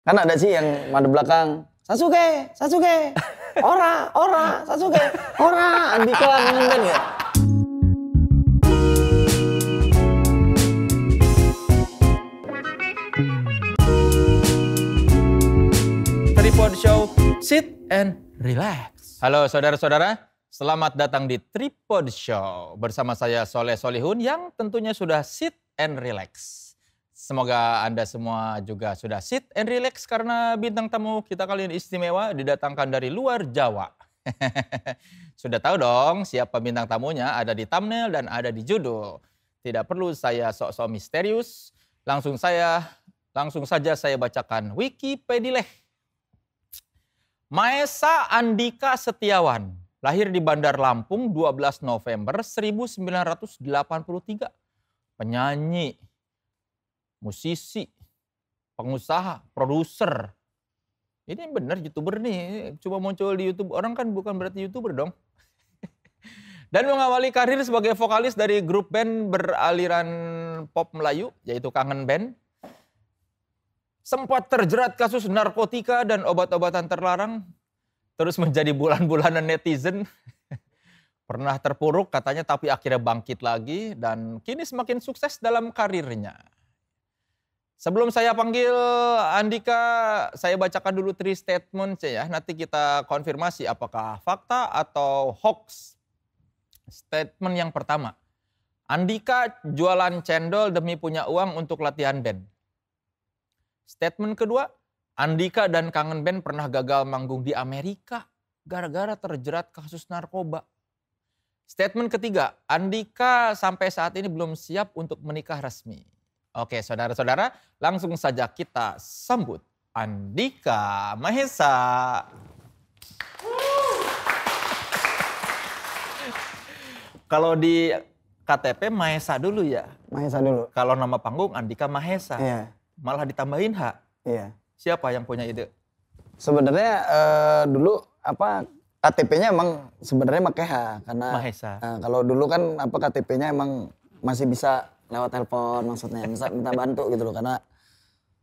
Kan ada sih yang madu belakang, Sasuke, Sasuke, ora, Sasuke, ora, Andika Kangen Band ya. Tripod Show, sit and relax. Halo saudara-saudara, selamat datang di Tripod Show. Bersama saya Soleh Solihun yang tentunya sudah sit and relax. Semoga Anda semua juga sudah sit and relax karena bintang tamu kita kali ini istimewa didatangkan dari luar Jawa. Sudah tahu dong siapa bintang tamunya, ada di thumbnail dan ada di judul. Tidak perlu saya sok-sok misterius, langsung saja saya bacakan Wikipedia. Maesa Andika Setiawan, lahir di Bandar Lampung 12 November 1983. Penyanyi, musisi, pengusaha, produser. Ini benar YouTuber nih, cuma muncul di YouTube orang kan bukan berarti YouTuber dong. Dan mengawali karir sebagai vokalis dari grup band beraliran pop Melayu, yaitu Kangen Band. Sempat terjerat kasus narkotika dan obat-obatan terlarang, terus menjadi bulan-bulanan netizen. Pernah terpuruk katanya tapi akhirnya bangkit lagi dan kini semakin sukses dalam karirnya. Sebelum saya panggil Andika, saya bacakan dulu 3 statement ya. Nanti kita konfirmasi apakah fakta atau hoax. Statement yang pertama, Andika jualan cendol demi punya uang untuk latihan band. Statement kedua, Andika dan Kangen Band pernah gagal manggung di Amerika gara-gara terjerat kasus narkoba. Statement ketiga, Andika sampai saat ini belum siap untuk menikah resmi. Oke, saudara-saudara, langsung saja kita sambut Andika Mahesa. Kalau di KTP Mahesa dulu ya? Mahesa dulu. Kalau nama panggung Andika Mahesa. Iya. Malah ditambahin H. Iya. Siapa yang punya ide? Sebenarnya dulu KTP-nya emang sebenarnya pakai H karena Mahesa. Kalau dulu kan KTP-nya emang masih bisa lewat telepon maksudnya, bisa minta bantu gitu loh karena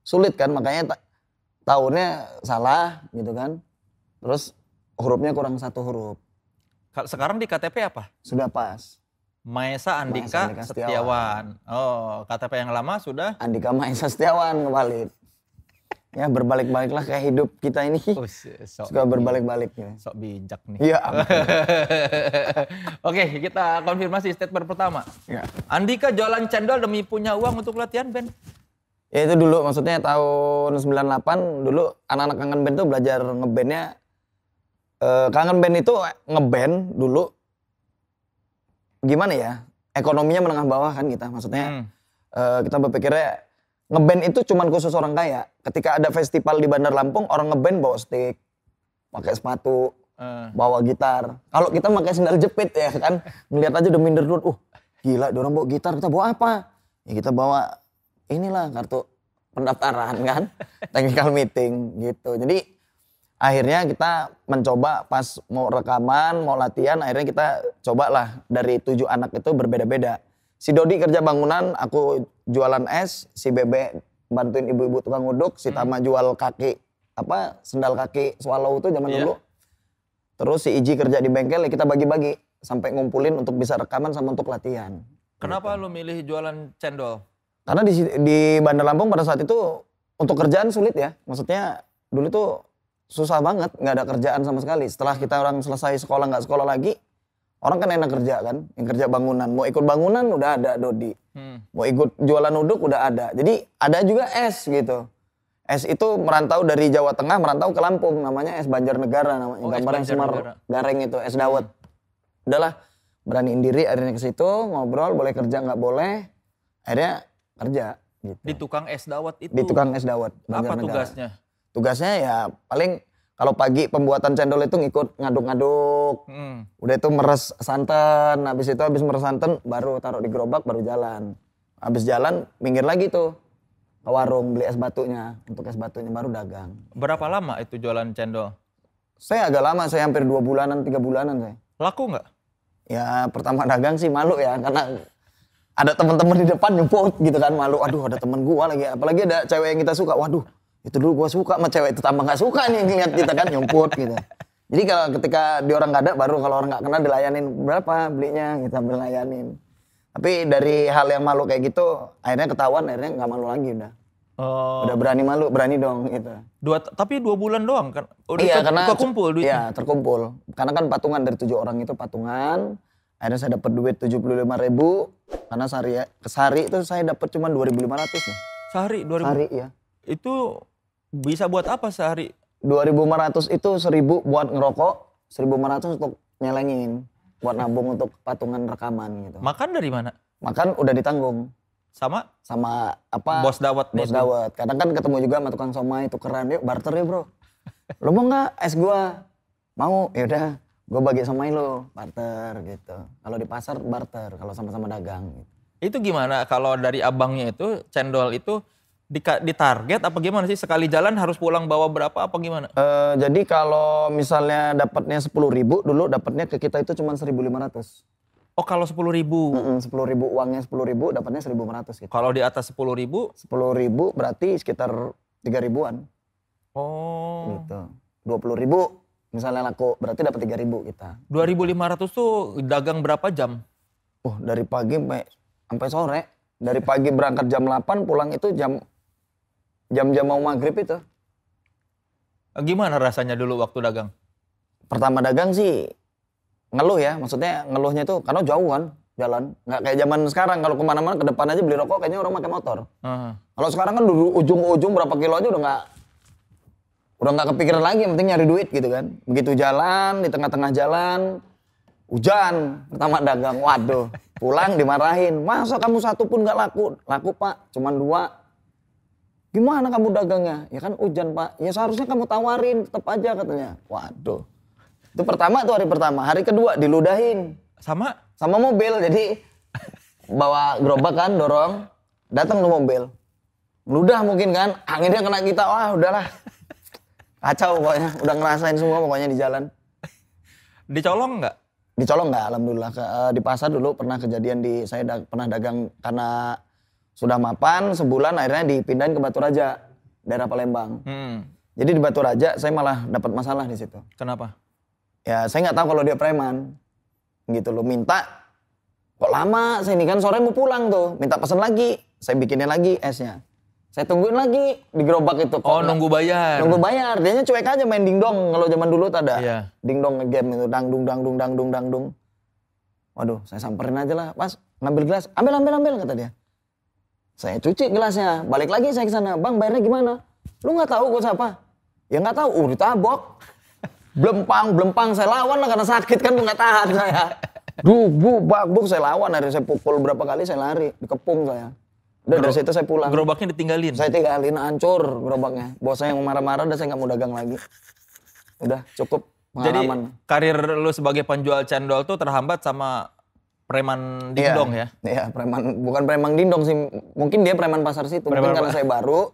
sulit kan, makanya tahunnya salah gitu kan. Terus hurufnya kurang 1 huruf. Sekarang di KTP apa? Sudah pas. Mahesa Andika Setiawan. Oh, KTP yang lama sudah? Andika Mahesa Setiawan kebalik. Ya berbalik-baliklah kayak hidup kita ini. Suka berbalik-balik ya. Sok bijak nih. Iya. Oke, kita konfirmasi statement pertama. Ya. Andika jualan cendol demi punya uang untuk latihan band. Ya itu dulu maksudnya tahun 98 dulu anak-anak Kangen Band tuh belajar ngebandnya. Kangen Band itu ngeband dulu gimana ya? Ekonominya menengah bawah kan kita. Maksudnya kita berpikirnya ngeband itu cuman khusus orang kaya. Ketika ada festival di Bandar Lampung, orang ngeband bawa stick, pakai sepatu, bawa gitar. Kalau kita pakai sendal jepit ya kan, ngeliat aja udah minder dulu. Gila, orang bawa gitar, kita bawa apa? Ya kita bawa inilah kartu pendaftaran kan, technical meeting gitu. Jadi akhirnya kita mencoba pas mau rekaman, mau latihan, akhirnya kita cobalah dari 7 anak itu berbeda-beda. Si Dodi kerja bangunan, aku jualan es, si Bebe bantuin ibu-ibu tukang uduk, si Tama jual sendal kaki swallow itu zaman dulu. Terus si Iji kerja di bengkel, ya kita bagi-bagi sampai ngumpulin untuk bisa rekaman sama untuk latihan. Kenapa lu milih jualan cendol? Karena di Bandar Lampung pada saat itu untuk kerjaan sulit ya. Maksudnya dulu tuh susah banget, nggak ada kerjaan sama sekali. Setelah kita orang selesai sekolah nggak sekolah lagi, orang kan enak kerja kan, yang kerja bangunan. Mau ikut bangunan udah ada Dodi. Mau ikut jualan uduk udah ada. Jadi ada juga es gitu. Es itu merantau dari Jawa Tengah, merantau ke Lampung. Namanya es Banjarnegara namanya. Gambarnya Semar Gareng itu, es dawet. Udahlah, beraniin diri akhirnya ke situ, ngobrol, boleh kerja nggak boleh. Akhirnya kerja gitu. Di tukang es dawet itu? Di tukang es dawet. Apa tugasnya? Tugasnya ya paling kalau pagi pembuatan cendol itu ngikut ngaduk-ngaduk. Udah itu meres santan. Habis meres santan baru taruh di gerobak baru jalan. Habis jalan minggir lagi tuh ke warung beli es batunya. Untuk es batunya baru dagang. Berapa lama itu jualan cendol? Saya agak lama, saya hampir 2 bulanan, 3 bulanan saya. Laku nggak? Ya pertama dagang sih malu ya karena ada teman-teman di depan nyebut gitu kan, malu. Aduh ada teman gua lagi, apalagi ada cewek yang kita suka. Waduh Itu dulu gua suka sama cewek itu, tambah nggak suka nih ngeliat kita kan nyumput gitu. Jadi kalau ketika di orang nggak ada, baru kalau orang nggak kenal dilayanin, berapa belinya, kita dilayanin. Tapi dari hal yang malu kayak gitu, akhirnya ketahuan, akhirnya nggak malu lagi udah. Oh. Udah berani malu, berani dong gitu. Tapi 2 bulan doang kan? Udah Iya, karena kekumpul duitnya? Iya, terkumpul. Karena kan patungan dari 7 orang itu patungan. Akhirnya saya dapat duit 75.000. Karena sehari itu saya dapat cuma 2.500 nih. Sehari 2.000? Sehari ya. Itu bisa buat apa sehari? 2.500 itu 1.000 buat ngerokok, 1.500 untuk nyelengin. Buat nabung untuk patungan rekaman gitu. Makan dari mana? Makan udah ditanggung. Sama Apa? bos dawet. Bos dawet. Kadang kan ketemu juga sama tukang somai, tukeran, yuk barter ya bro. Lo mau nggak es gua? Mau, yaudah gua bagi somai lo, barter gitu. Kalau di pasar barter, kalau sama-sama dagang gitu. Itu gimana kalau dari abangnya itu, cendol itu ditarget apa gimana sih? Sekali jalan harus pulang bawa berapa apa gimana? Jadi kalau misalnya dapatnya 10.000 dulu, dapatnya ke kita itu cuma 1.500. Oh kalau 10.000? 10.000 uangnya 10.000, dapatnya 1.500 gitu. Kalau di atas 10.000? 10.000 berarti sekitar 3.000-an. Oh. Gitu. 20.000 misalnya laku, berarti dapat 3.000 kita. 2.500 tuh dagang berapa jam? Dari pagi sampai sore. Dari pagi berangkat jam 8, pulang itu jam mau maghrib itu. Gimana rasanya dulu waktu dagang? Pertama dagang sih ngeluh ya, maksudnya ngeluhnya itu karena jauh kan jalan. Nggak kayak zaman sekarang, kalau kemana-mana ke depan aja beli rokok kayaknya orang pakai motor. Kalau sekarang kan dulu ujung ke ujung berapa kilo aja udah nggak kepikiran lagi, yang penting nyari duit gitu kan. Begitu jalan, di tengah-tengah jalan, hujan, pertama dagang, waduh, pulang dimarahin. Masa kamu satu pun nggak laku? Laku pak, cuman 2. Gimana kamu dagangnya? Ya kan hujan pak, ya seharusnya kamu tawarin, tetap aja katanya. Waduh. Itu pertama tuh hari pertama. Hari kedua diludahin. Sama mobil. Jadi bawa gerobak kan, dorong. Datang tuh mobil. Ludah mungkin kan. Anginnya kena kita. Wah udahlah. Kacau pokoknya. Udah ngerasain semua pokoknya di jalan. Dicolong nggak? Dicolong nggak, alhamdulillah. Di pasar dulu pernah kejadian saya pernah dagang karena sudah mapan sebulan, akhirnya dipindahin ke Batu Raja, daerah Palembang. Jadi di Batu Raja saya malah dapat masalah di situ. Kenapa? Ya saya nggak tahu kalau dia preman, gitu loh. Minta, kok lama saya ini kan sore mau pulang tuh, minta pesan lagi, saya bikinin lagi esnya. Saya tungguin lagi di gerobak itu. Nunggu bayar. Nunggu bayar, dianya cuek aja main dingdong. Kalau zaman dulu tuh ada dingdong game itu, dangdung. Waduh, saya samperin aja lah, Mas, ngambil gelas, ambil kata dia. Saya cuci gelasnya, balik lagi saya ke sana, Bang bayarnya gimana? Lu nggak tahu gue siapa? Ya nggak tahu, ditabok. Blempang, saya lawan lah karena sakit kan nggak tahan saya. Buk, saya lawan, akhirnya saya pukul berapa kali saya lari, dikepung saya. Udah dari situ saya pulang. Gerobaknya ditinggalin? Saya tinggalin, hancur gerobaknya. Bos saya yang marah-marah, udah saya nggak mau dagang lagi. Udah cukup pengalaman. Jadi karir lu sebagai penjual cendol tuh terhambat sama preman dingdong ya? Iya, bukan preman dingdong sih. Mungkin dia preman pasar situ. Mungkin karena saya baru,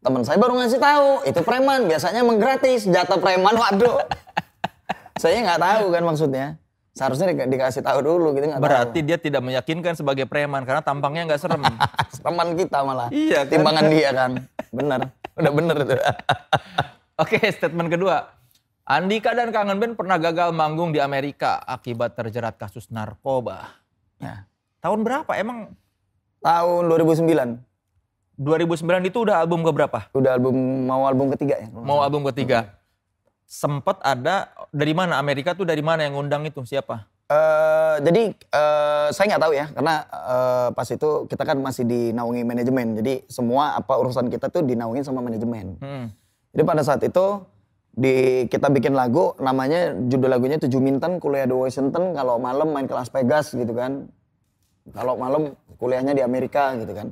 teman saya baru ngasih tahu itu preman. Biasanya emang gratis, jatah preman. Waduh. Saya nggak tahu kan maksudnya. Seharusnya dikasih tahu dulu gitu. Berarti dia tidak meyakinkan sebagai preman karena tampangnya nggak serem. Sereman kita malah. Iya kan? Timbangan dia kan. Bener. Udah bener itu. Oke, statement kedua. Andika dan Kangen Band pernah gagal manggung di Amerika akibat terjerat kasus narkoba. Ya. Tahun berapa emang? Tahun 2009. 2009 itu udah album keberapa? Udah mau album ketiga ya. Mau album ketiga. Sempet ada, dari mana? Amerika tuh dari mana yang ngundang itu? Siapa? Jadi saya nggak tahu ya, karena pas itu kita kan masih dinaungi manajemen. Jadi semua urusan kita tuh dinaungin sama manajemen. Jadi pada saat itu kita bikin lagu, namanya judul lagunya 7 Minten kuliah di Washington, kalau malam main ke Las Vegas gitu kan. Kalau malam kuliahnya di Amerika gitu kan.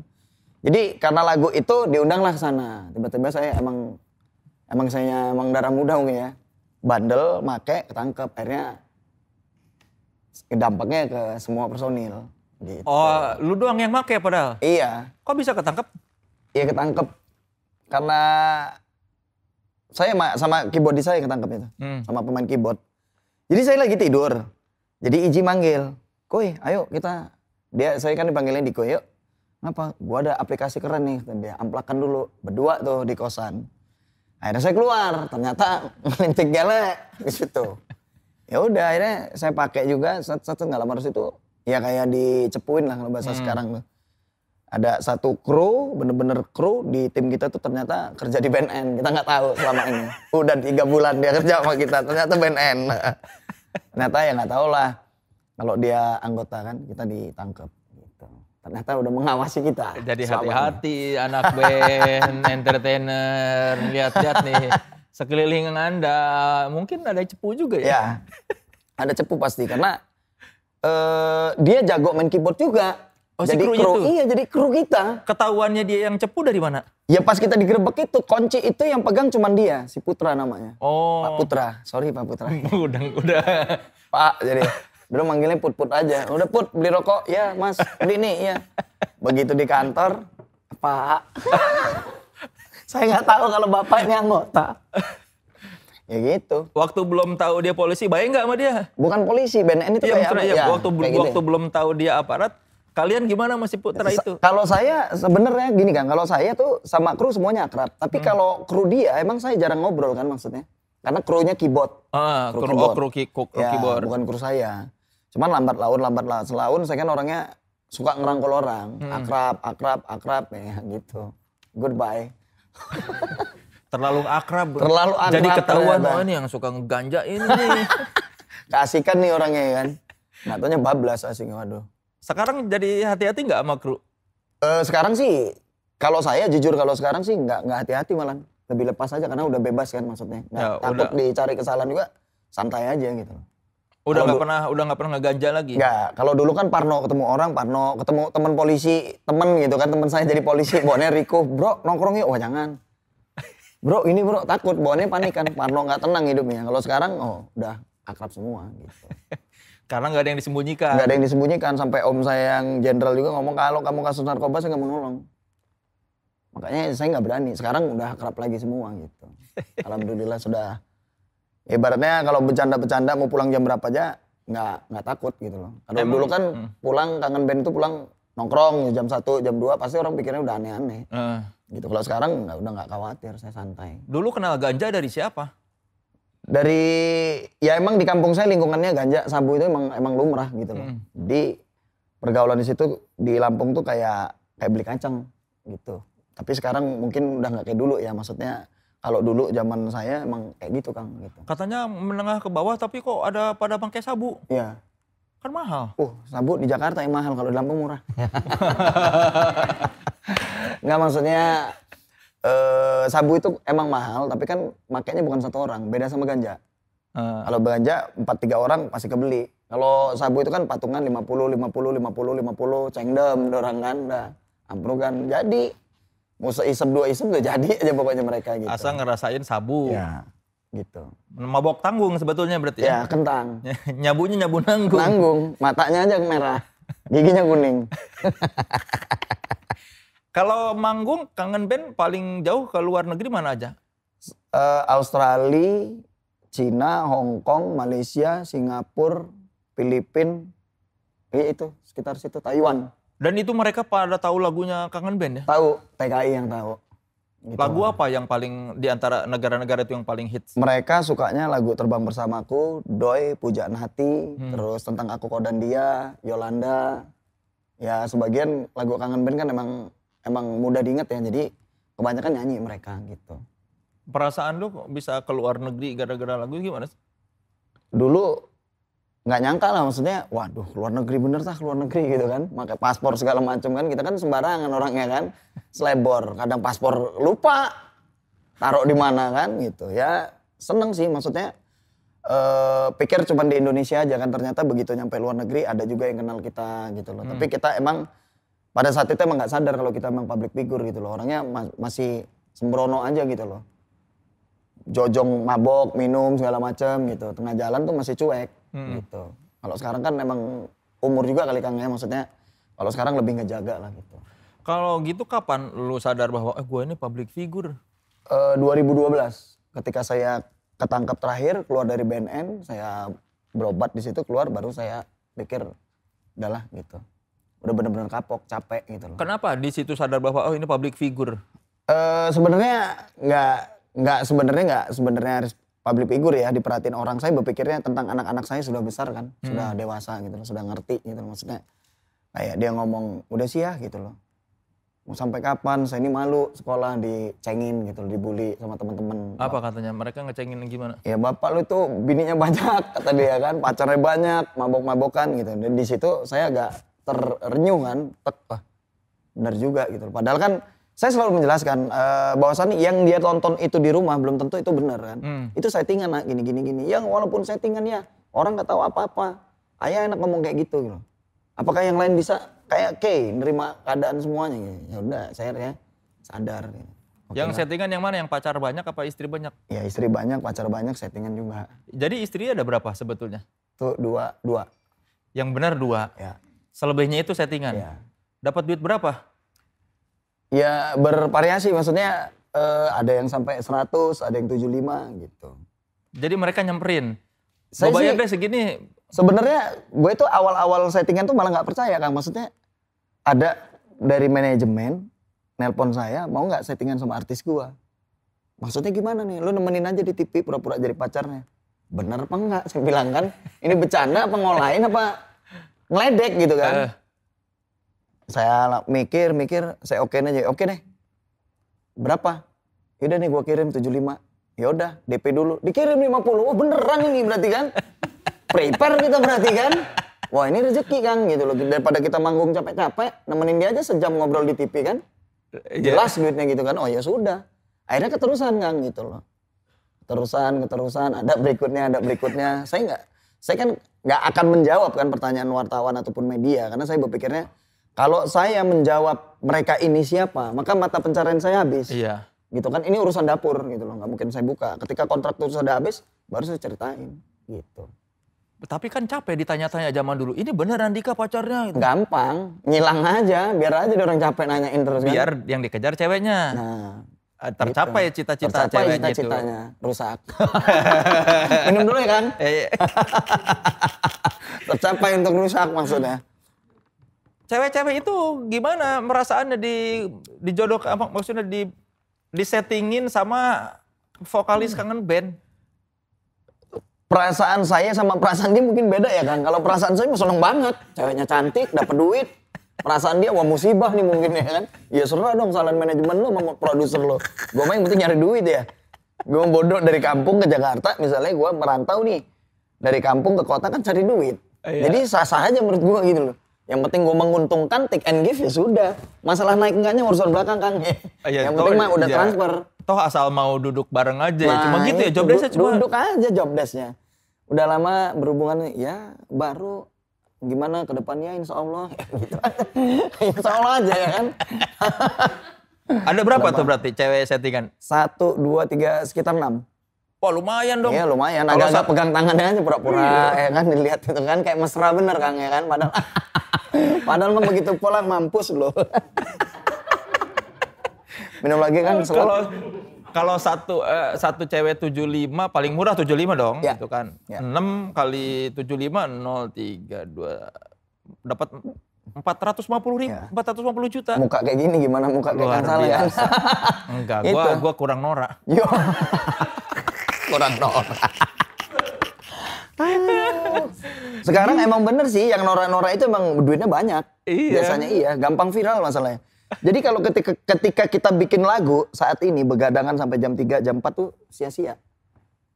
Jadi karena lagu itu diundanglah ke sana. Tiba-tiba saya emang darah muda mungkin ya. Bandel, make, ketangkep. Akhirnya dampaknya ke semua personil. Gitu. Oh, lu doang yang make padahal? Iya. Kok bisa ketangkep? Iya ketangkep. Karena saya sama keyboardis saya ketangkep itu. Sama pemain keyboard. Jadi saya lagi tidur. Jadi Iji manggil. Koy, ayo kita. Saya kan dipanggilnya Diko, yuk. Kenapa? Gua ada aplikasi keren nih. Dia amplakan dulu. Berdua tuh di kosan. Akhirnya saya keluar, ternyata ngelinting gelek di situ. Ya udah akhirnya saya pakai juga, nggak lama terus itu ya kayak dicepuin lah kalau bahasa sekarang tuh. Ada satu kru, bener-bener kru di tim kita tuh ternyata kerja di BNN. Kita nggak tahu selama ini. Udah 3 bulan dia kerja sama kita, ternyata BNN. Ternyata ya nggak tahu lah. Kalau dia anggota kan, kita ditangkap. Gitu. Ternyata udah mengawasi kita. Jadi hati-hati anak band, entertainer, lihat-lihat nih. Sekeliling Anda, mungkin ada cepu juga ya? Ya, ada cepu pasti. Karena dia jago main keyboard juga. Oh, si jadi krunya kru, tuh? iya jadi kru kita. Ketahuannya dia yang cepu dari mana? Ya pas kita digerebek itu, kunci itu yang pegang cuman dia, si Putra namanya. Oh. Pak Putra, sorry Pak Putra. udah. Pak, jadi dulu manggilnya Put aja. Udah Put, beli rokok, ya Mas, beli nih, ya. Begitu di kantor, Pak. Saya nggak tahu kalau Bapak ini anggota. Ya gitu. Waktu belum tahu dia polisi, baik nggak sama dia? Bukan polisi, BNN itu Iya, kayak apa? ya, Ya, waktu kayak gitu. waktu belum tahu dia aparat, kalian gimana masih Putra itu? Kalau saya sebenarnya gini kan, kalau saya tuh sama kru semuanya akrab. Tapi kalau kru dia, emang saya jarang ngobrol kan maksudnya. Karena krunya keyboard. Kru keyboard. Bukan kru saya. Cuman lambat laun saya kan orangnya suka ngerangkul orang. Akrab, ya gitu. Goodbye. Terlalu akrab. Terlalu akrab. Jadi ketahuan, ternyata. oh ini yang suka ngeganja ini nih. Keasikan nih orangnya kan. Nggak taunya bablas asing, waduh. Sekarang jadi hati-hati nggak sama kru? Sekarang sih, kalau saya jujur kalau sekarang sih nggak hati-hati malah. Lebih lepas aja karena udah bebas kan maksudnya. Takut dicari kesalahan juga, santai aja gitu. Udah nggak pernah ngeganja lagi? Nggak, kalau dulu kan Parno ketemu orang, ketemu teman polisi, temen gitu kan, teman saya jadi polisi, bawaannya Riko, bro nongkrong yuk, wah jangan. Bro ini bro, takut, bawaannya panik kan, Parno nggak tenang hidupnya. Kalau sekarang, udah akrab semua gitu. Karena nggak ada yang disembunyikan. Nggak ada yang disembunyikan, sampai om saya yang jenderal juga ngomong, kalau kamu kasus narkoba saya nggak mau nolong. Makanya saya nggak berani, sekarang udah akrab lagi semua gitu. Alhamdulillah sudah. Ibaratnya kalau bercanda-bercanda mau pulang jam berapa aja nggak takut gitu loh. Kalau dulu kan pulang kangen band itu pulang nongkrong jam 1, jam 2 pasti orang pikirnya udah aneh-aneh. Gitu. Kalau sekarang udah nggak khawatir, saya santai. Dulu kenal ganja dari siapa? Dari ya emang di kampung saya lingkungannya ganja sabu itu emang lumrah gitu loh. Di pergaulan di situ di Lampung tuh kayak beli kacang gitu. Tapi sekarang mungkin udah nggak kayak dulu ya, maksudnya kalau dulu zaman saya emang kayak gitu Kang gitu. Katanya menengah ke bawah tapi kok ada pada pakai sabu? Iya. Kan mahal. Sabu di Jakarta yang mahal, kalau di Lampung murah. Nggak, maksudnya sabu itu emang mahal tapi kan makanya bukan satu orang, beda sama ganja. Kalau ganja 4-3 orang pasti kebeli. Kalau sabu itu kan patungan 50, cengdem, dorang kan, amprugan. Jadi mau seisep 2 isep udah jadi aja pokoknya mereka gitu. Asal ngerasain sabu. Ya, gitu. Mabok tanggung sebetulnya berarti ya? Ya, kentang. Nyabunya nyabu nanggung. Nanggung, matanya aja merah, giginya kuning. Kalau manggung, kangen band paling jauh ke luar negeri mana aja? Australia, Cina, Hong Kong, Malaysia, Singapura, Filipina, itu sekitar situ, Taiwan. Dan itu mereka pada tahu lagunya Kangen Band ya? Tahu, TKI yang tahu. Gitu. Lagu apa yang paling di antara negara-negara itu yang paling hits? Mereka sukanya lagu Terbang Bersamaku, Doi, Pujaan Hati, terus Tentang Aku Kau dan Dia, Yolanda. Ya sebagian lagu Kangen Band kan emang mudah diingat ya, jadi kebanyakan nyanyi mereka gitu. Perasaan lu bisa ke luar negeri gara-gara lagu gimana sih? Dulu nggak nyangka lah, maksudnya waduh luar negeri bener luar negeri gitu kan, pakai paspor segala macam kan, kita kan sembarangan orangnya kan, selebor, kadang paspor lupa taruh di mana kan gitu. Ya seneng sih, maksudnya pikir cuma di Indonesia aja kan, ternyata begitu nyampe luar negeri ada juga yang kenal kita gitu loh. Tapi kita emang pada saat itu emang nggak sadar kalau kita emang public figure gitu loh, orangnya masih sembrono aja gitu loh, jojong, mabok, minum segala macam gitu, tengah jalan tuh masih cuek. Gitu. Kalau sekarang kan emang umur juga kali Kang ya, maksudnya kalau sekarang lebih ngejaga lah gitu. Kalau gitu kapan lu sadar bahwa gue ini public figure? 2012 ketika saya ketangkap terakhir keluar dari BNN, saya berobat di situ, keluar baru saya pikir udahlah gitu. Udah bener-bener kapok, capek gitu loh. Kenapa di situ sadar bahwa ini public figure? Sebenarnya nggak Nggak sebenarnya harus public figure ya, diperhatiin orang. Saya berpikirnya tentang anak-anak saya sudah besar kan, sudah dewasa gitu loh, sudah ngerti gitu loh. Maksudnya kayak dia ngomong, udah sih ya gitu loh. Mau sampai kapan, saya ini malu sekolah dicengin gitu loh, dibully sama teman-teman. Apa katanya? Mereka ngecengin gimana? Ya bapak lu tuh bininya banyak, kata dia kan, pacarnya banyak, mabok-mabokan gitu. Dan di situ saya agak terenyuh kan, benar juga gitu. Padahal kan saya selalu menjelaskan bahwasannya yang dia tonton itu di rumah belum tentu itu benar kan. Itu settingan nak, gini. Yang walaupun settingan ya orang nggak tahu apa-apa. Ayah enak ngomong kayak gitu. Apakah yang lain bisa kayak nerima keadaan semuanya gitu. Ya udah, saya ya sadar. Gitu. Yang settingan yang mana? Yang pacar banyak apa istri banyak? Ya istri banyak, pacar banyak, settingan juga. Jadi istrinya ada berapa sebetulnya? Tuh dua. Yang benar 2. Ya. Selebihnya itu settingan. Ya. Dapat duit berapa? Ya bervariasi, maksudnya ada yang sampai 100, ada yang 75 gitu. Jadi mereka nyamperin. Saya Gue bayar sih deh segini. sebenarnya gue itu awal-awal settingan tuh malah nggak percaya Kang. Maksudnya ada dari manajemen nelpon saya, mau nggak settingan sama artis gua. Maksudnya gimana nih? Lu nemenin aja di TV pura-pura jadi pacarnya. Bener apa enggak? Saya bilang kan, ini bercanda apa ngolain apa ngeledek gitu kan. Saya mikir, saya okein aja. Oke deh. Berapa? Yaudah nih gua kirim 75. Yaudah, DP dulu. Dikirim 50. Wah beneran ini berarti kan. Prepare kita berarti kan. Wah ini rezeki Kang gitu loh. Daripada kita manggung capek-capek, nemenin dia aja sejam ngobrol di TV kan. Jelas duitnya gitu kan. Oh ya sudah. Akhirnya keterusan Kang gitu loh. Keterusan. Ada berikutnya. Saya kan nggak akan menjawab kan pertanyaan wartawan ataupun media. Karena saya berpikirnya kalau saya menjawab mereka ini siapa, maka mata pencarian saya habis. Iya. Gitu kan. Ini urusan dapur gitu loh. Nggak mungkin saya buka. Ketika kontrak itu sudah habis, baru saya ceritain gitu. Tapi kan capek ditanya-tanya zaman dulu. Ini bener Andika pacarnya? Gitu. Gampang, ngilang aja. Biar aja orang capek nanyain terus kan. Biar yang dikejar ceweknya. Nah, tercapai gitu. cita-cita Tercapai ceweknya cita-citanya. Rusak. Minum dulu ya Kang. Tercapai untuk rusak maksudnya. Cewek-cewek itu gimana merasaannya dijodohkan, maksudnya disettingin sama vokalis kangen band? Perasaan saya sama perasaan dia mungkin beda ya Kang. Kalau perasaan saya seneng banget. Ceweknya cantik, dapat duit. Perasaan dia wah musibah nih mungkin ya kan. Ya serah dong salahin manajemen lo sama produser lo. Gue mah yang penting nyari duit ya. Gue bodoh dari kampung ke Jakarta. Misalnya gue merantau nih. Dari kampung ke kota kan cari duit. Jadi sah-sah aja menurut gue gitu loh. Yang penting gue menguntungkan take and give ya sudah. Masalah naik enggaknya urusan belakang Kang. Yang penting mah udah transfer. Toh asal mau duduk bareng aja ya. Cuma gitu ya job desk-nya cuma. Duduk aja job desk-nya. Udah lama berhubungan ya baru gimana ke depannya insya Allah. Gitu aja. Insya Allah aja ya kan. Ada berapa tuh berarti cewek settingan? 1, 2, 3 sekitar 6. Wah lumayan dong. Iya lumayan. Agak-agak pegang tangannya aja pura-pura ya kan dilihat itu kan kayak mesra bener Kang ya kan. Padahal mah begitu pulang mampus loh. Minum lagi kan. Kalau satu cewek 75 paling murah 75 dong ya. gitu kan. Ya. 6 kali 75 032 dapat 450 ya. 450 juta. Muka kayak gini gimana muka kayak Kang Saleh kan? Enggak, gua kurang norak. Yo. Kurang norak. Sekarang emang bener sih yang norak-norak itu emang duitnya banyak. Iya. Biasanya iya, gampang viral masalahnya. Jadi kalau ketika kita bikin lagu saat ini begadangan sampai jam 3, jam 4 tuh sia-sia.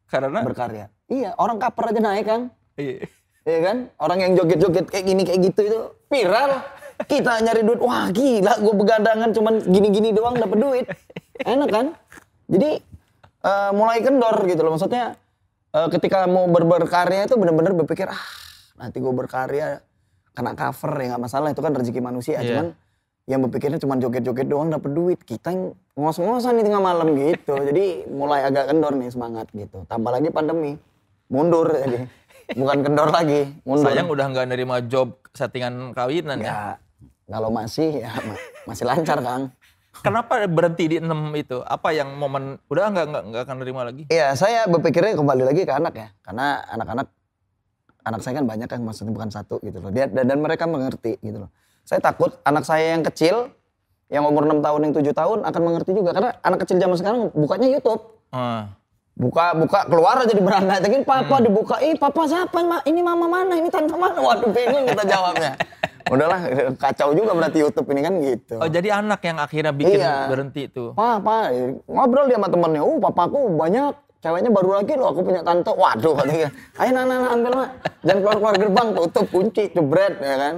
Karena berkarya. Iya, orang cover aja naik Kang. Iya. Iya kan? Orang yang joget-joget kayak gini kayak gitu itu viral. Kita nyari duit, wah gila gue begadangan cuman gini-gini doang dapet duit. Enak kan? Jadi mulai kendor gitu loh. Maksudnya ketika mau berkarya itu benar-benar berpikir nanti gue berkarya kena cover ya nggak masalah itu kan rezeki manusia. Yeah. Cuman yang berpikirnya cuma joget-joget doang dapet duit. Kita yang ngos-ngosan di tengah malam gitu. Jadi mulai agak kendor nih semangat gitu. Tambah lagi pandemi. Mundur jadi. Bukan kendor lagi. Mundur. Sayang udah nggak nerima job settingan kawinan ya. Kalau masih ya masih lancar Kang. Kenapa berhenti di 6 itu? Apa yang momen udah nggak akan nerima lagi? Iya saya berpikirnya kembali lagi ke anak ya. Karena anak saya kan banyak kan maksudnya bukan satu gitu loh. Dan mereka mengerti gitu loh. Saya takut anak saya yang kecil, yang umur 6 tahun, yang 7 tahun akan mengerti juga. Karena anak kecil zaman sekarang bukanya YouTube. Buka keluar aja di beranda. Tapi papa dibuka, papa siapa? Ini mama mana? Ini tante mana? Waduh, bingung kita jawabnya. Udahlah, kacau juga berarti YouTube ini kan gitu. Oh, jadi anak yang akhirnya bikin berhenti itu. Papa, ngobrol dia sama temennya. Papaku banyak, ceweknya baru lagi loh, aku punya tante. Waduh, katanya. Ayo anak ambil mak. Jangan keluar gerbang, tutup, kunci, jebret, ya kan.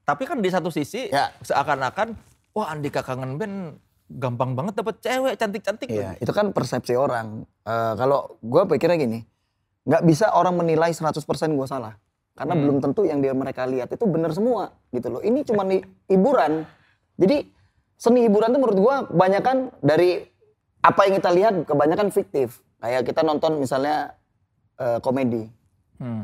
Tapi kan di satu sisi, seakan-akan, wah Andika kangen band gampang banget dapet cewek cantik-cantik. Iya, itu kan persepsi orang. Kalau gue pikirnya gini, nggak bisa orang menilai 100% gue salah. Karena belum tentu yang mereka lihat itu benar semua gitu loh. Ini cuma hiburan. Jadi seni hiburan itu menurut gue kebanyakan dari apa yang kita lihat kebanyakan fiktif. Kayak kita nonton misalnya komedi.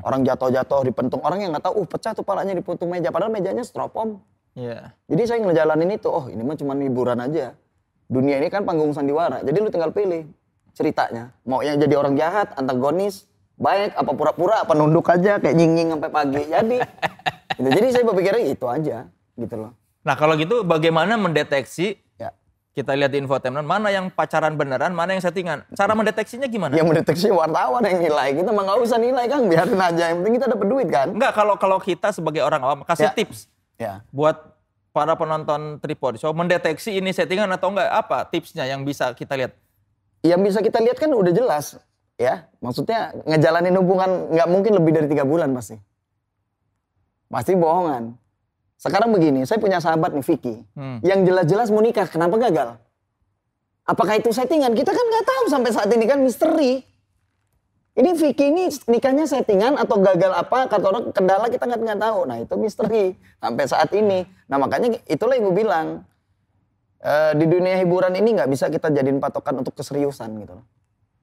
Orang jatuh-jatuh dipentung. Orang yang nggak tahu, pecah tuh palanya dipentung meja. Padahal mejanya stropom. Yeah. Jadi saya ngejalanin itu, ini mah cuma hiburan aja. Dunia ini kan panggung sandiwara. Jadi lu tinggal pilih ceritanya. Maunya jadi orang jahat, antagonis, baik, apa pura-pura, apa nunduk aja kayak nying-nying sampai pagi. Jadi gitu. Jadi saya berpikirnya itu aja gitu loh. Nah kalau gitu bagaimana mendeteksi, kita lihat di infotainment, mana yang pacaran beneran, mana yang settingan. Cara mendeteksinya gimana? Yang mendeteksi wartawan yang nilai. Kita mah nggak usah nilai kan, biarin aja. Yang penting kita dapat duit kan. Enggak, kalau kita sebagai orang awam kasih tips buat para penonton Tripod Show mendeteksi ini settingan atau enggak, apa tipsnya yang bisa kita lihat? Yang bisa kita lihat kan udah jelas. Ya, maksudnya ngejalanin hubungan nggak mungkin lebih dari 3 bulan pasti. Pasti bohongan. Sekarang begini, saya punya sahabat nih Vicky, yang jelas-jelas mau nikah, kenapa gagal? Apakah itu settingan? Kita kan nggak tahu sampai saat ini kan misteri. Ini Vicky ini nikahnya settingan atau gagal apa? Kata orang kendala kita nggak tahu. Nah itu misteri sampai saat ini. Nah makanya itulah yang gue bilang, di dunia hiburan ini nggak bisa kita jadiin patokan untuk keseriusan gitu loh.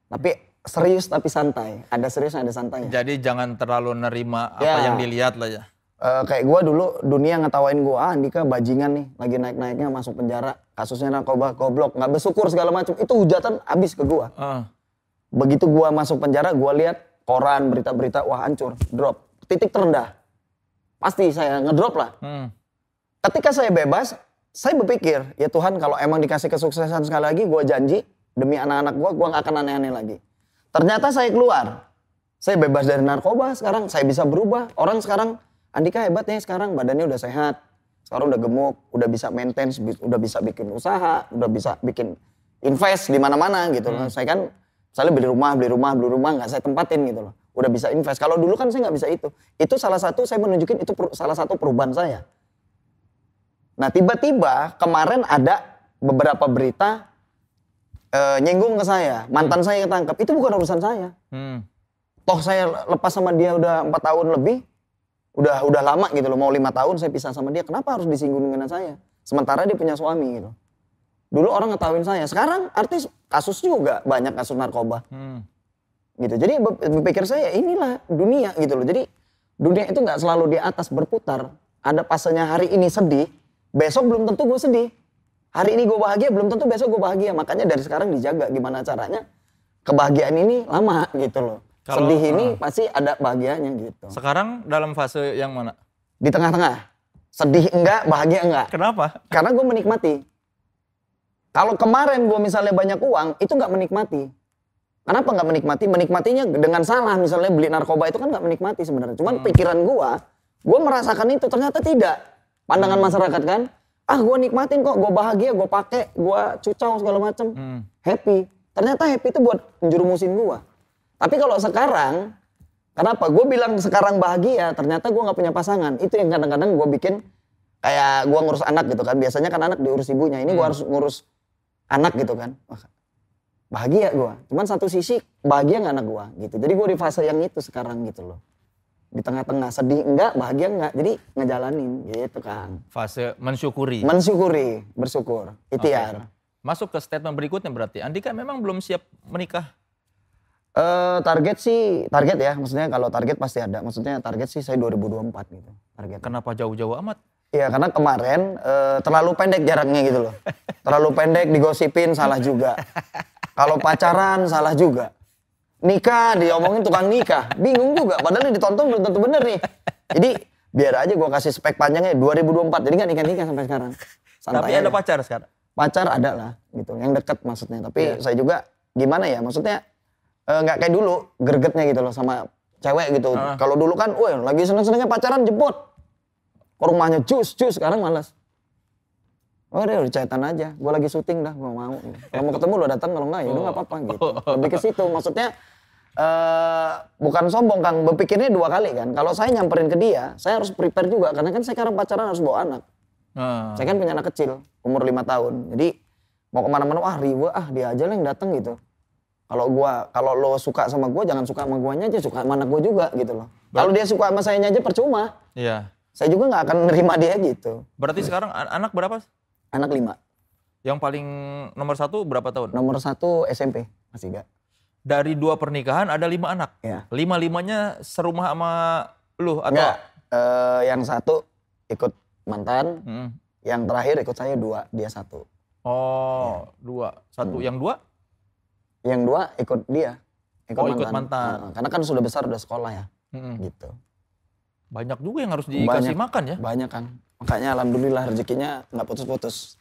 Tapi serius tapi santai. Ada serius ada santai. Jadi jangan terlalu nerima apa yang dilihat lah ya. Kayak gue dulu dunia ngetawain gue, Andika bajingan nih, lagi naik-naiknya masuk penjara, kasusnya narkoba, goblok, nggak bersyukur segala macam. Itu hujatan habis ke gue. Begitu gue masuk penjara, gue lihat koran, berita-berita, wah hancur, drop, titik terendah. Pasti saya ngedrop lah. Ketika saya bebas, saya berpikir, ya Tuhan kalau emang dikasih kesuksesan sekali lagi, gue janji demi anak-anak gue nggak akan aneh-aneh lagi. Ternyata saya keluar, saya bebas dari narkoba, sekarang saya bisa berubah. Orang sekarang, Andika hebat ya sekarang, badannya udah sehat, sekarang udah gemuk, udah bisa maintain, udah bisa bikin usaha, udah bisa bikin invest di mana-mana gitu loh. Saya kan misalnya beli rumah nggak saya tempatin gitu loh. Udah bisa invest. Kalau dulu kan saya nggak bisa itu. Itu salah satu saya menunjukin itu salah satu perubahan saya. Nah tiba-tiba kemarin ada beberapa berita nyinggung ke saya, mantan saya ketangkep. Itu bukan urusan saya. Toh saya lepas sama dia udah 4 tahun lebih. Udah lama gitu loh, mau 5 tahun saya pisah sama dia. Kenapa harus disinggung dengan saya? Sementara dia punya suami gitu. Dulu orang ngetawain saya. Sekarang artis kasus juga banyak kasus narkoba. Gitu. Jadi berpikir saya inilah dunia gitu loh. Jadi dunia itu nggak selalu di atas berputar. Ada pasenya hari ini sedih, besok belum tentu gue sedih. Hari ini gue bahagia, belum tentu besok gue bahagia. Makanya dari sekarang dijaga gimana caranya kebahagiaan ini lama gitu loh. Sedih ini pasti ada bahagianya gitu. Sekarang dalam fase yang mana? Di tengah-tengah. Sedih enggak, bahagia enggak. Kenapa? Karena gue menikmati. Kalau kemarin gue misalnya banyak uang, itu enggak menikmati. Kenapa enggak menikmati? Menikmatinya dengan salah. Misalnya beli narkoba itu kan enggak menikmati sebenarnya. Cuman pikiran gue merasakan itu. Ternyata tidak. Pandangan masyarakat kan. Gue nikmatin kok, gue bahagia, gue pakai, gue cucau segala macem. Happy. Ternyata happy itu buat njurumusin gue. Tapi kalau sekarang, kenapa? Gue bilang sekarang bahagia, ternyata gue gak punya pasangan. Itu yang kadang-kadang gue bikin, kayak gue ngurus anak gitu kan. Biasanya kan anak diurus ibunya, ini gue harus ngurus anak gitu kan. Bahagia gue. Cuman satu sisi, bahagia gak anak gue gitu. Jadi gue di fase yang itu sekarang gitu loh. Di tengah-tengah, sedih enggak, bahagia enggak. Jadi ngejalanin gitu kan. Fase mensyukuri. Mensyukuri, bersyukur, ikhtiar. Masuk ke statement berikutnya berarti, Andika memang belum siap menikah? Target ya, maksudnya kalau target pasti ada. Maksudnya target sih saya 2024 gitu. Target. Kenapa jauh-jauh amat? Iya karena kemarin terlalu pendek jaraknya gitu loh. Terlalu pendek digosipin salah juga. Kalau pacaran salah juga. Nikah diomongin tukang nikah, bingung juga. Padahal ditonton belum tentu bener nih. Jadi biar aja gue kasih spek panjangnya 2024. Jadi nggak nikah-nikah sampai sekarang. Santai. Tapi ada pacar sekarang? Pacar ada lah gitu, yang dekat maksudnya. Tapi saya juga gimana ya, maksudnya nggak kayak dulu gregetnya gitu loh sama cewek gitu. Kalau dulu kan, woi lagi seneng-senengnya pacaran jemput ke rumahnya cus, sekarang malas. Oh udah chatan aja, gue lagi syuting dah, gue mau. Kalau mau ketemu lo datang, kalau enggak ya udah nggak apa-apa gitu. Lebih ke situ, maksudnya bukan sombong Kang, berpikirnya 2 kali kan. Kalau saya nyamperin ke dia, saya harus prepare juga karena kan saya sekarang pacaran harus bawa anak. Saya kan punya anak kecil, umur 5 tahun. Jadi mau kemana-mana, wah riwe dia aja lah yang datang gitu. Kalau lo suka sama gue, jangan suka sama guanya aja, suka sama anak gue juga gitu loh. Kalau dia suka sama saya aja percuma. Iya. Saya juga nggak akan nerima dia gitu. Berarti sekarang anak berapa? Anak 5. Yang paling nomor 1 berapa tahun? Nomor 1 SMP, masih enggak. Dari 2 pernikahan ada 5 anak? Iya. 5-5-nya serumah sama lu? Atau? Enggak, yang 1 ikut mantan, yang terakhir ikut saya 2, dia 1. Oh, 2. 1, yang 2? Yang 2 ikut dia, ikut mantan. Karena kan sudah besar, udah sekolah ya, gitu. Banyak juga yang harus dikasih makan ya? Banyak Kang. Makanya alhamdulillah rezekinya nggak putus-putus.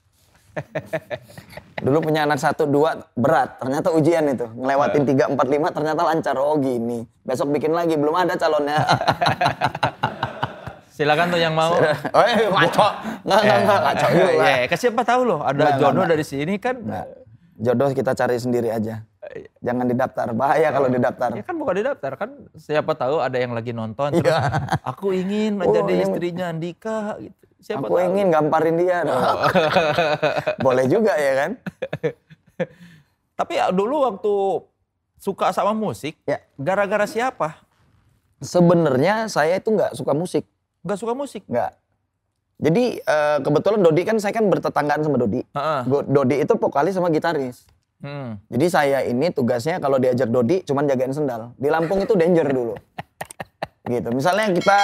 Dulu punya anak 1, 2 berat. Ternyata ujian itu. Ngelewatin 3, 4, 5 ternyata lancar. Oh gini. Besok bikin lagi. Belum ada calonnya. Silakan tuh yang mau. Ngaco. Nggak ngaco juga. Siapa tahu loh ada jodoh dari sini kan. Jodoh kita cari sendiri aja. Jangan didaftar, bahaya kalau didaftar. Ya kan bukan didaftar kan, siapa tahu ada yang lagi nonton terus aku ingin menjadi istrinya Andika gitu. Siapa aku tahu. Ingin gamparin dia. Boleh juga ya kan. Tapi dulu waktu suka sama musik, gara-gara siapa? Sebenarnya saya itu nggak suka musik. Nggak suka musik? Nggak. Jadi kebetulan Dodi kan, saya kan bertetanggaan sama Dodi. Dodi itu vokalis sama gitaris. Jadi saya ini tugasnya kalau diajak Dodi cuman jagain sendal. Di Lampung itu danger dulu. Gitu. Misalnya kita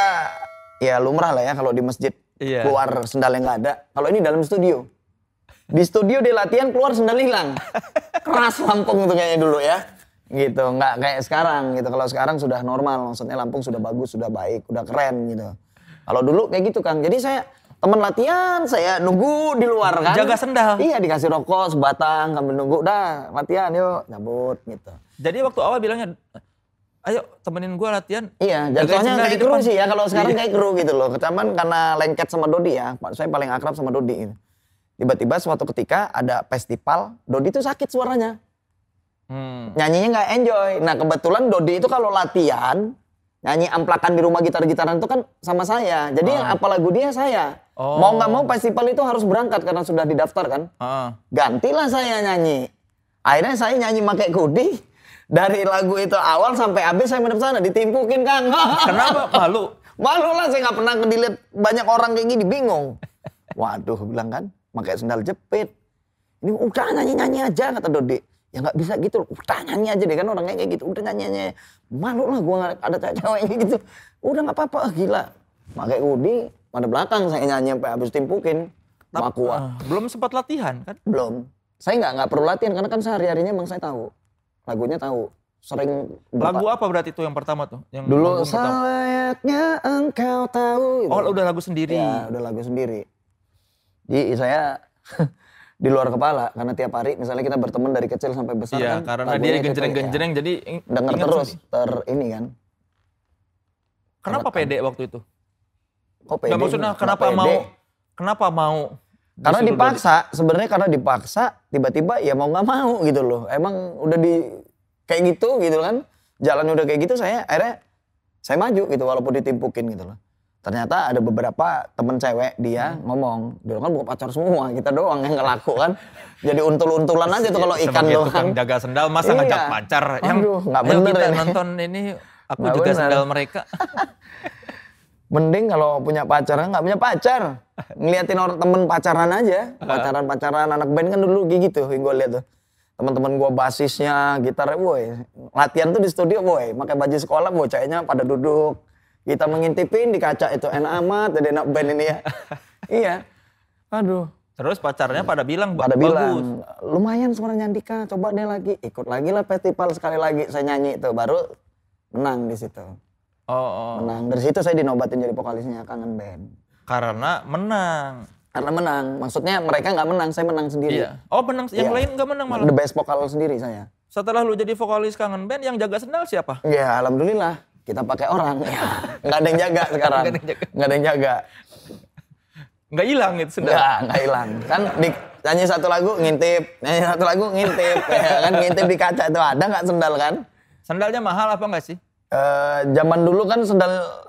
ya lumrah lah ya kalau di masjid keluar sendal yang nggak ada. Kalau ini dalam studio. Di studio dia latihan keluar sendal hilang. Keras Lampung itu kayaknya dulu ya. Gitu, nggak kayak sekarang gitu. Kalau sekarang sudah normal, maksudnya Lampung sudah bagus, sudah baik, udah keren gitu. Kalau dulu kayak gitu Kang. Jadi saya teman latihan, saya nunggu di luar kan. Jaga sendal? Iya, dikasih rokok sebatang, sambil nunggu, udah latihan yuk, cabut gitu. Jadi waktu awal bilangnya, ayo temenin gue latihan. Iya, jatuhnya kayak kru sih ya, kalau sekarang kayak kru gitu loh. Cuman karena lengket sama Dodi ya, saya paling akrab sama Dodi gitu. Tiba-tiba suatu ketika ada festival, Dodi tuh sakit suaranya. Nyanyinya nggak enjoy. Nah kebetulan Dodi itu kalau latihan, nyanyi amplakan di rumah gitar-gitaran itu kan sama saya. Jadi yang apa lagu dia saya. Mau nggak mau festival itu harus berangkat karena sudah didaftar kan. Gantilah saya nyanyi. Akhirnya saya nyanyi pakai kudi. Dari lagu itu awal sampai habis saya menep sana ditimpukin Kang. Kenapa? Malu? Malu lah, saya nggak pernah dilihat banyak orang kayak gini, bingung. Waduh bilang kan, pakai sendal jepit. Ini udah nyanyi-nyanyi aja kata Dodi. Ya nggak bisa gitu, udah nyanyi aja deh kan orangnya kayak gitu. Udah nyanyi-nyanyi. Malu lah gue ada cewek kayak gitu. Udah nggak apa-apa, gila. Pakai kudi, pada belakang saya nyanyi sampai habis timpukin. Belum sempat latihan kan? Belum. Saya nggak perlu latihan karena kan sehari-harinya emang saya tahu. Lagunya tahu. Sering lagu apa berarti itu yang pertama tuh? Yang dulu selayaknya engkau tahu. Oh udah lagu sendiri? Ya udah lagu sendiri. Jadi saya di luar kepala karena tiap hari misalnya kita berteman dari kecil sampai besar kan. Iya karena dia genjreng-genjreng jadi denger terus ini kan. Kenapa pede waktu itu? Kok pede? Gak maksudnya kenapa mau? Karena dipaksa, sebenarnya karena dipaksa tiba-tiba ya mau nggak mau gitu loh. Emang udah kayak gitu kan. Jalannya udah kayak gitu, akhirnya saya maju gitu walaupun ditimpukin gitu loh. Ternyata ada beberapa temen cewek dia ngomong, dia kan bukan pacar semua, kita doang yang ngelaku kan. Jadi untul-untulan aja tuh kalau ikan doang. Tukang jaga sendal masa ngajak pacar. Aduh, nggak bener kita nonton ini, aku nggak juga bener. Sendal mereka. Mending kalau punya pacar, nggak punya pacar. Ngeliatin orang temen pacaran aja. Pacaran anak band kan dulu kayak gitu yang gue liat tuh. Teman-teman gue basisnya, gitarnya, boy. Latihan tuh di studio, boy. Pakai baju sekolah, boy. Ceweknya pada duduk. Kita mengintipin di kaca itu, enak amat jadi anak band ini ya. Iya. Aduh. Terus pacarnya pada bilang bagus. Bilang, lumayan suaranya Andika, coba deh lagi. Ikut lagi lah festival sekali lagi. Saya nyanyi itu, baru menang di situ. Menang. Dari situ saya dinobatin jadi vokalisnya Kangen Band. Karena menang. Karena menang. Maksudnya mereka nggak menang, saya menang sendiri. Iya. Oh menang, yang lain nggak menang malah? The best vokal sendiri saya. Setelah lu jadi vokalis Kangen Band, yang jaga sendal siapa? Ya alhamdulillah kita pakai orang. Ya, nggak ada yang jaga sekarang. Nggak ada yang jaga. Nggak hilang itu sendal? Nggak hilang. Kan nyanyi satu lagu ngintip, nyanyi satu lagu ngintip. Ya, kan ngintip di kaca itu ada nggak sendal kan? Sendalnya mahal apa nggak sih? Zaman dulu kan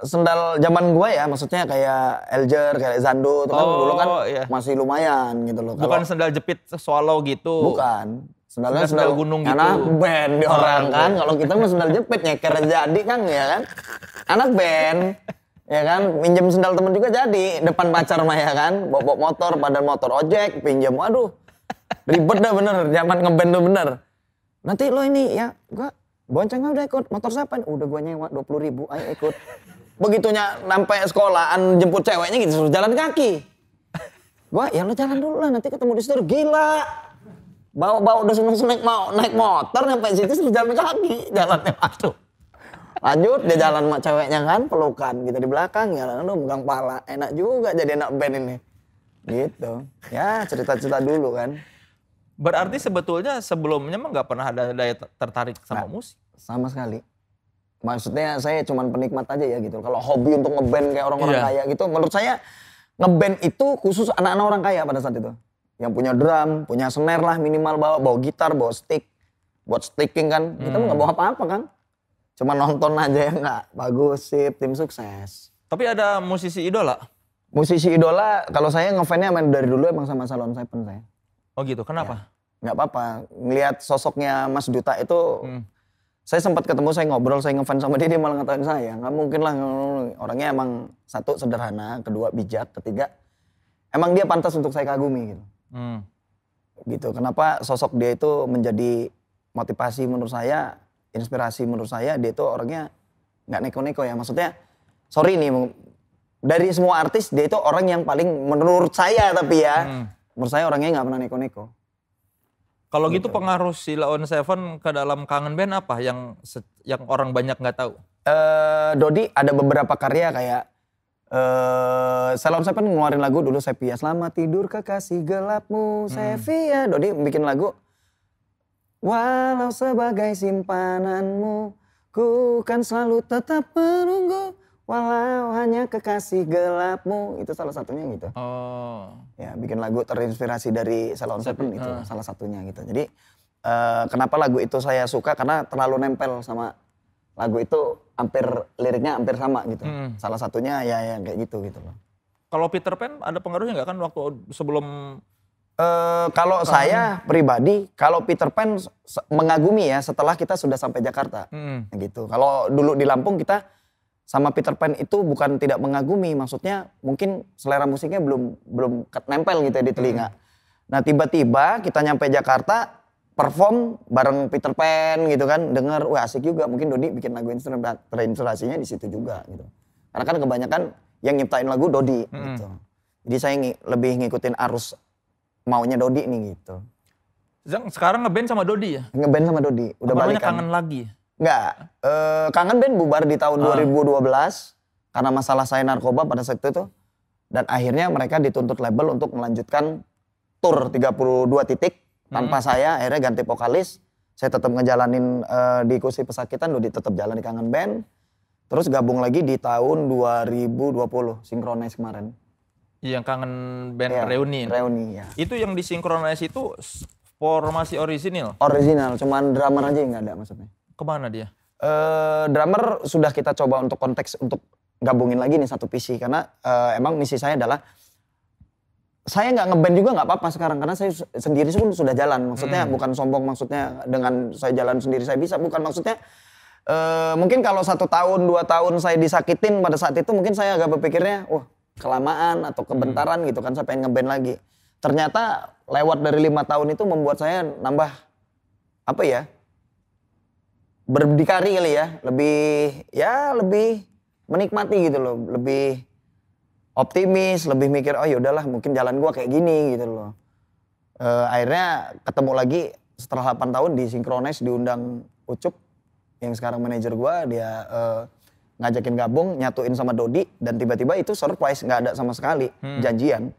sendal zaman gua ya, maksudnya kayak Elger, kayak Zando itu kan dulu kan masih lumayan gitu loh. Bukan sendal jepit swallow gitu. Bukan. Sendal gunung gitu. Anak band di orang kan. Kalau kita mah sendal jepit nyeker jadi kan ya kan. Anak band. Ya kan, minjem sendal temen juga jadi. Depan pacar mah ya kan. Bawa motor, badan motor ojek, pinjem. Waduh. Ribet dah bener. Zaman ngeband tuh bener. Nanti lo ini ya, gua boncengnya udah ikut. Motor siapa? Udah gua nyewa 20.000, ayo ikut. Begitunya sampai sekolahan jemput ceweknya gitu, suruh jalan kaki. Gua, ya lo jalan dulu lah, nanti ketemu di situ. Gila. Bawa udah seneng-seneng mau naik motor sampai situ suruh jalan kaki. Jalannya aduh. Lanjut dia jalan sama ceweknya kan, pelukan gitu di belakang ya. Aduh megang pala, enak juga jadi anak band ini. Gitu. Ya cerita-cerita dulu kan. Berarti sebetulnya sebelumnya mah nggak pernah ada daya tertarik sama musik? Sama sekali. Maksudnya saya cuman penikmat aja ya gitu. Kalau hobi untuk ngeband kayak orang-orang kaya gitu, menurut saya ngeband itu khusus anak-anak orang kaya pada saat itu. Yang punya drum, punya snare lah minimal, bawa gitar, bawa stick. Buat sticking kan, kita nggak bawa apa-apa kan. Cuma nonton aja ya nggak, bagus sip, tim sukses. Tapi ada musisi idola? Musisi idola, kalau saya ngefansnya main dari dulu emang sama Salon Seven saya. Oh gitu, kenapa? Ya, nggak apa-apa, ngelihat sosoknya Mas Duta itu, saya sempat ketemu, saya ngobrol, saya ngefans sama dia malah ngatain saya. Nggak mungkin lah, orangnya emang satu sederhana, kedua bijak, ketiga emang dia pantas untuk saya kagumi gitu. Gitu, kenapa sosok dia itu menjadi motivasi menurut saya, inspirasi menurut saya. Dia itu orangnya nggak neko-neko ya, maksudnya sorry nih, dari semua artis dia itu orang yang paling menurut saya, tapi ya menurut saya orangnya nggak pernah neko-neko. Kalau gitu pengaruh si Laon Seven ke dalam Kangen Band apa yang orang banyak nggak tahu? Dodi ada beberapa karya kayak Salon Seven ngeluarin lagu dulu Sepia, selamat tidur kekasih gelapmu Sepia. Dodi bikin lagu walau sebagai simpananmu, ku kan selalu tetap menunggu, walau hanya kekasih gelapmu. Itu salah satunya gitu. Oh. Ya, bikin lagu terinspirasi dari Salon Seven itu salah satunya gitu. Jadi kenapa lagu itu saya suka, karena terlalu nempel sama lagu itu, liriknya hampir sama gitu. Salah satunya ya yang kayak gitu loh. Kalau Peter Pan ada pengaruhnya nggak kan waktu sebelum? Kalau saya pribadi, kalau Peter Pan mengagumi ya setelah kita sudah sampai Jakarta, gitu. Kalau dulu di Lampung kita sama Peter Pan itu bukan tidak mengagumi, maksudnya mungkin selera musiknya belum nempel gitu ya di telinga. Nah tiba-tiba kita nyampe Jakarta, perform bareng Peter Pan gitu kan, denger wah asik juga, mungkin Dodi bikin lagu terinspirasinya di situ juga gitu. Karena kan kebanyakan yang nyiptain lagu Dodi gitu. Jadi saya lebih ngikutin arus maunya Dodi nih gitu. Sekarang ngeband sama Dodi ya? Ngeband sama Dodi, udah balikan. Kangen lagi? Enggak, Kangen Band bubar di tahun 2012 karena masalah saya narkoba pada saat itu. Dan akhirnya mereka dituntut label untuk melanjutkan tour 32 titik tanpa saya, akhirnya ganti vokalis. Saya tetap ngejalanin di Kursi Pesakitan, Dodi tetap jalan di Kangen Band. Terus gabung lagi di tahun 2020, Synchronize kemarin. Yang Kangen Band reuni ya. Itu yang di Synchronize itu formasi orisinil? Original, cuman drummer aja yang nggak ada maksudnya. Kemana dia? Drummer sudah kita coba untuk konteks untuk gabungin lagi nih satu visi, karena emang misi saya adalah saya nggak ngeband juga nggak apa-apa sekarang, karena saya sendiri pun sudah jalan. Maksudnya bukan sombong, maksudnya dengan saya jalan sendiri saya bisa, bukan maksudnya mungkin kalau 1 tahun 2 tahun saya disakitin pada saat itu mungkin saya agak berpikirnya wah kelamaan atau kebentaran gitu kan, saya pengen ngeband lagi. Ternyata lewat dari 5 tahun itu membuat saya nambah apa ya, berdikari kali ya, lebih menikmati gitu loh, lebih optimis, lebih mikir oh yaudahlah mungkin jalan gua kayak gini gitu loh. Akhirnya ketemu lagi setelah 8 tahun di Synchronize, diundang Ucup yang sekarang manajer gua, dia ngajakin gabung, nyatuin sama Dodi, dan tiba-tiba itu surprise, nggak ada sama sekali janjian.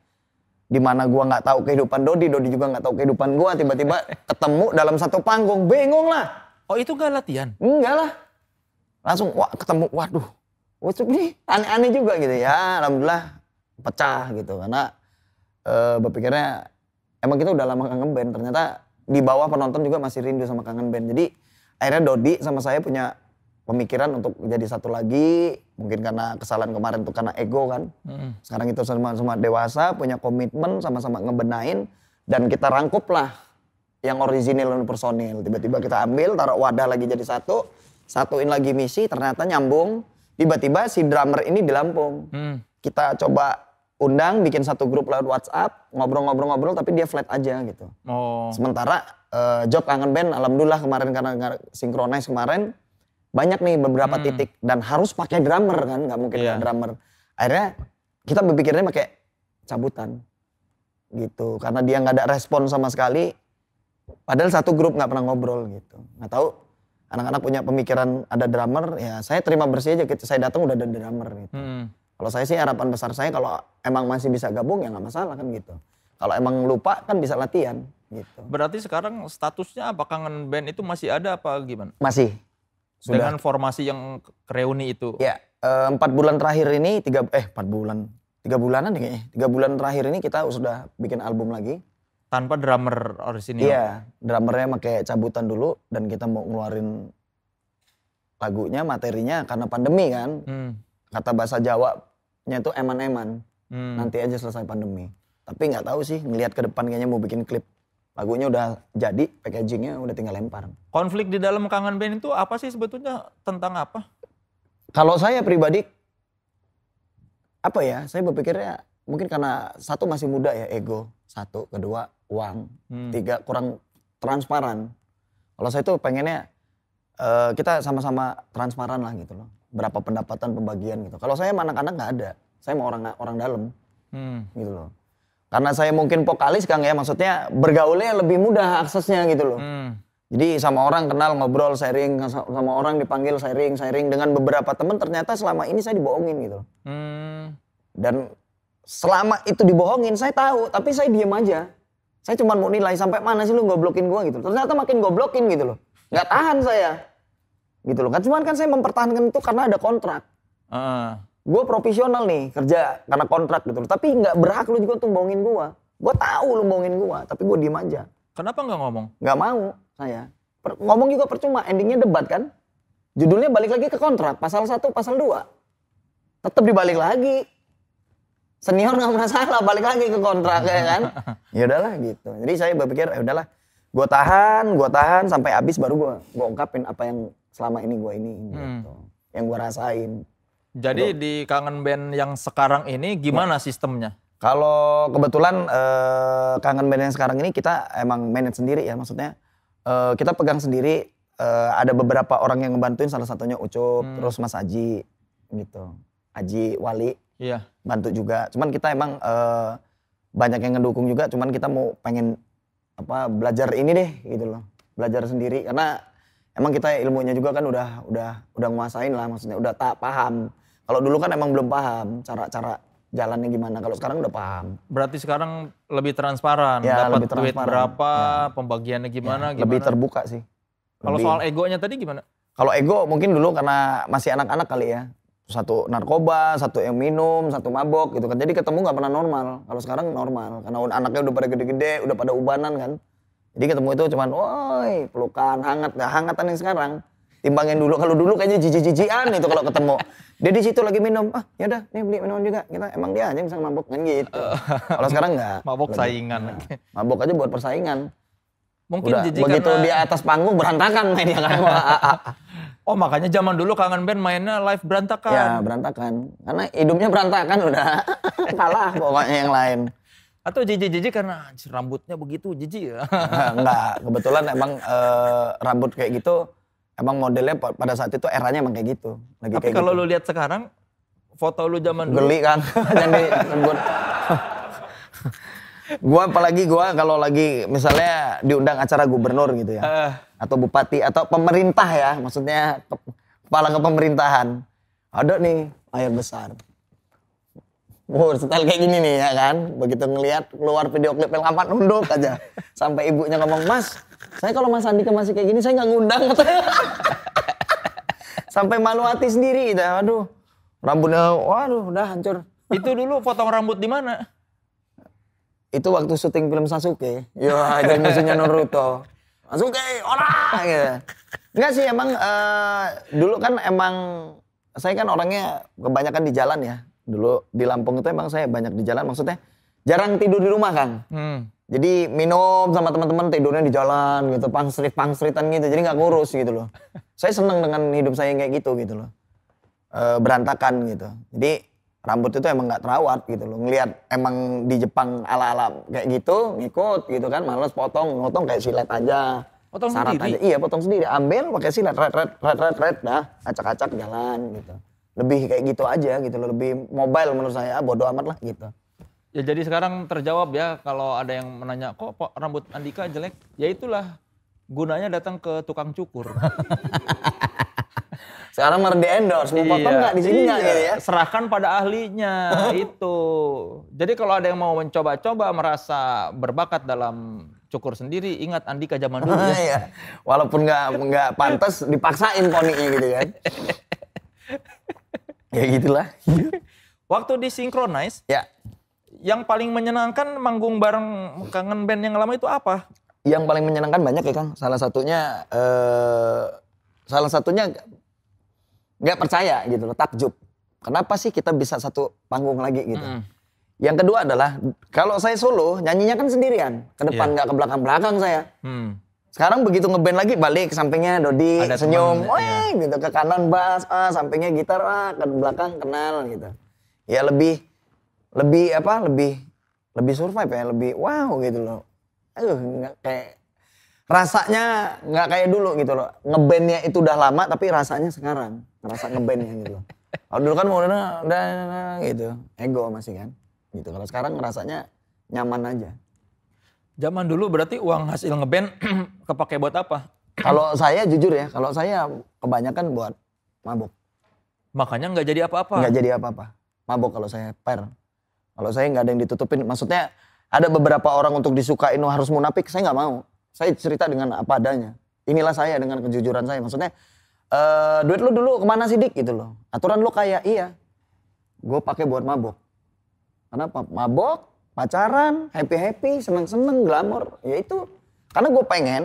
di mana gua nggak tahu kehidupan Dodi juga nggak tahu kehidupan gua, tiba-tiba ketemu dalam satu panggung, bingung lah. Oh itu gak latihan? Enggak lah. Langsung ketemu, waduh. Ini aneh-aneh juga gitu ya. Alhamdulillah pecah gitu. Karena berpikirnya emang kita udah lama kangen band. Ternyata di bawah penonton juga masih rindu sama kangen band. Jadi akhirnya Dodi sama saya punya pemikiran untuk jadi satu lagi. Mungkin karena kesalahan kemarin tuh karena ego kan. Sekarang kita sama-sama dewasa, punya komitmen, sama-sama ngebenain. Dan kita rangkup lah yang original dan personil. Tiba-tiba kita ambil, taruh wadah lagi jadi satu. Satuin lagi misi, ternyata nyambung. Tiba-tiba si drummer ini di Lampung. Kita coba undang, bikin satu grup lewat WhatsApp, ngobrol-ngobrol tapi dia flat aja gitu. Sementara job kangen band, alhamdulillah kemarin karena synchronize kemarin, banyak nih beberapa titik dan harus pakai drummer kan, nggak mungkin nggak drummer. Akhirnya kita berpikirnya pakai cabutan gitu, karena dia nggak ada respon sama sekali. Padahal satu grup nggak pernah ngobrol gitu, nggak tahu. Anak-anak punya pemikiran ada drummer, ya saya terima bersih aja. Saya datang udah ada drummer gitu. Kalau saya sih harapan besar saya kalau emang masih bisa gabung ya nggak masalah kan gitu. Kalau emang lupa kan bisa latihan gitu. Berarti sekarang statusnya apa kangen band itu masih ada apa gimana? Masih. Sudah. Dengan formasi yang reuni itu? Ya, 4 bulan terakhir ini, 3 bulanan kayaknya. 3 bulan terakhir ini kita sudah bikin album lagi. Tanpa drummer orisinil? Iya, drummernya pakai cabutan dulu dan kita mau ngeluarin lagunya, materinya karena pandemi kan. Kata bahasa Jawanya itu eman-eman. Nanti aja selesai pandemi. Tapi nggak tahu sih, ngelihat ke depan kayaknya mau bikin klip. Lagunya udah jadi, packagingnya udah tinggal lempar. Konflik di dalam kangen band itu apa sih sebetulnya? Tentang apa? Kalau saya pribadi, apa ya, saya berpikirnya mungkin karena satu masih muda ya, ego. Satu, kedua uang. 3 kurang transparan. Kalau saya tuh pengennya kita sama-sama transparan lah gitu loh. Berapa pendapatan pembagian gitu. Kalau saya sama anak-anak nggak ada. Saya mau orang dalam gitu loh. Karena saya mungkin vokalis Kang ya, maksudnya bergaulnya lebih mudah aksesnya gitu loh. Jadi sama orang kenal, ngobrol, sharing, sama orang dipanggil sharing dengan beberapa teman ternyata selama ini saya dibohongin gitu. Dan selama itu dibohongin saya tahu, tapi saya diem aja. Saya cuma mau nilai sampai mana sih lu goblokin gua gitu. Ternyata makin goblokin gitu loh. Nggak tahan saya. Gitu loh. Kan cuman kan saya mempertahankan itu karena ada kontrak. Gue profesional nih kerja karena kontrak gitu loh. Tapi nggak berhak lu juga untuk bohongin gua. Gue tahu lu bohongin gua, tapi gue diem aja. Kenapa nggak ngomong? Nggak mau saya. Ngomong juga percuma, endingnya debat kan. Judulnya balik lagi ke kontrak, pasal 1, pasal 2. Tetap dibalik lagi. Senior nggak masalah, balik lagi ke kontrak ya kan. Ya udahlah gitu. Jadi saya berpikir ya udahlah. Gue tahan sampai habis baru gue ungkapin apa yang selama ini gue ini gitu. Yang gue rasain. Jadi di kangen band yang sekarang ini gimana sistemnya? Kalau kebetulan kangen band yang sekarang ini kita emang manage sendiri ya, maksudnya kita pegang sendiri. Ada beberapa orang yang ngebantuin, salah satunya Ucup, terus Mas Aji gitu. Aji Wali. Iya. Bantu juga. Cuman kita emang banyak yang ngedukung juga. Cuman kita mau pengen belajar ini deh gitu loh. Belajar sendiri karena emang kita ilmunya juga kan udah nguasain lah, maksudnya udah tak paham. Kalau dulu kan emang belum paham cara jalannya gimana. Kalau sekarang udah paham. Berarti sekarang lebih transparan. Ya, dapat lebih duit transparan. berapa, Ya. pembagiannya gimana? Lebih terbuka sih. Kalau soal egonya tadi gimana? Kalau ego mungkin dulu karena masih anak-anak kali ya. Satu narkoba, satu yang minum, satu mabok gitu kan. Jadi ketemu nggak pernah normal. Kalau sekarang normal. Karena anaknya udah pada gede-gede, udah pada ubanan kan. Jadi ketemu itu cuman, woi pelukan, hangat. Nah hangatan yang sekarang. Timbangin dulu. Kalau dulu kayaknya jijik-jijikan itu kalau ketemu. Dia di situ lagi minum. Yaudah nih beli minuman juga. Kita emang dia aja yang bisa mabok kan gitu. Kalau sekarang nggak. Mabok saingan. Nah, mabok aja buat persaingan. Mungkin Udah, jijik begitu karena... di atas panggung berantakan mainnya kan. Oh makanya zaman dulu kangen band mainnya live berantakan. Ya berantakan. Karena hidupnya berantakan udah. Kalah pokoknya yang lain. Atau jijik-jijik karena rambutnya begitu jijik ya? Enggak, kebetulan emang rambut kayak gitu. Emang modelnya pada saat itu eranya emang kayak gitu. Lagi Tapi kayak kalau gitu. lu lihat sekarang, foto lu zaman dulu. Geli kan. Jadi rambut. Gua kalau lagi misalnya diundang acara gubernur gitu ya. Atau bupati atau pemerintah ya. Maksudnya kepala kepemerintahan. Ada nih layar besar. Style kayak gini nih ya kan. Begitu ngelihat keluar video klip yang lama nunduk aja. Sampai ibunya ngomong, "Mas, saya kalau Mas Andika masih kayak gini saya nggak ngundang." Sampai malu hati sendiri gitu. Aduh, rambutnya waduh udah hancur. Itu dulu potong rambut di mana? Itu waktu syuting film Sasuke. Ya, itu musuhnya Naruto. Sasuke, ora gitu. Enggak sih emang dulu kan emang saya kan orangnya kebanyakan di jalan ya. Dulu di Lampung itu emang saya banyak di jalan, maksudnya jarang tidur di rumah kan. Jadi minum sama teman-teman tidurnya di jalan gitu, pangstritan gitu. Jadi nggak ngurus gitu loh. Saya seneng dengan hidup saya yang kayak gitu loh. Berantakan gitu. Jadi rambut itu emang nggak terawat gitu loh. Ngelihat emang di Jepang ala-ala kayak gitu, ngikut gitu kan, males potong kayak silet aja. Potong Sarat sendiri? aja. Iya, potong sendiri. Ambil pakai silet, red, dah, acak-acak jalan gitu. Lebih kayak gitu aja gitu loh, lebih mobile menurut saya, bodo amat lah gitu. Ya jadi sekarang terjawab ya kalau ada yang menanya, kok rambut Andika jelek? Ya itulah gunanya datang ke tukang cukur. Sekarang malah di-endorse, mau potong nggak di sini nggak gitu ya? Serahkan pada ahlinya itu. Jadi kalau ada yang mau mencoba-coba merasa berbakat dalam cukur sendiri, ingat Andika zaman dulu ya. Iya. Walaupun nggak pantas dipaksain poninya gitu kan. Ya gitulah. Waktu di Synchronize, Ya. yang paling menyenangkan manggung bareng kangen band yang lama itu apa? Yang paling menyenangkan banyak ya Kang. Salah satunya nggak percaya gitu loh, takjub. Kenapa sih kita bisa satu panggung lagi gitu. Yang kedua adalah kalau saya solo nyanyinya kan sendirian. Ke depan nggak ke belakang-belakang saya. Sekarang begitu ngeband lagi balik ke sampingnya Dodi Ada senyum, temen, weh gitu, ke kanan bass, sampingnya gitar, ke belakang kenal gitu. Ya lebih survive ya, lebih wow gitu loh. Nggak kayak rasanya nggak kayak dulu gitu loh. Ngebandnya itu udah lama tapi rasanya sekarang ngerasa ngebandnya gitu loh. Kalau dulu kan udah gitu, ego masih kan. Gitu. Kalau sekarang ngerasanya nyaman aja. Zaman dulu berarti uang hasil ngeband kepake buat apa? Kalau saya jujur ya, kalau saya kebanyakan buat mabuk. Makanya nggak jadi apa-apa. Nggak jadi apa-apa. Mabuk kalau saya Kalau saya nggak ada yang ditutupin. Maksudnya ada beberapa orang untuk disukain harus munafik, saya nggak mau. Saya cerita dengan apa adanya. Inilah saya dengan kejujuran saya. Maksudnya duit lu dulu kemana sih Dik gitu loh. Aturan lu kayak iya. Gue pakai buat mabuk. Kenapa? Mabuk, pacaran, happy-happy, seneng-seneng, glamor. Ya itu. Karena gue pengen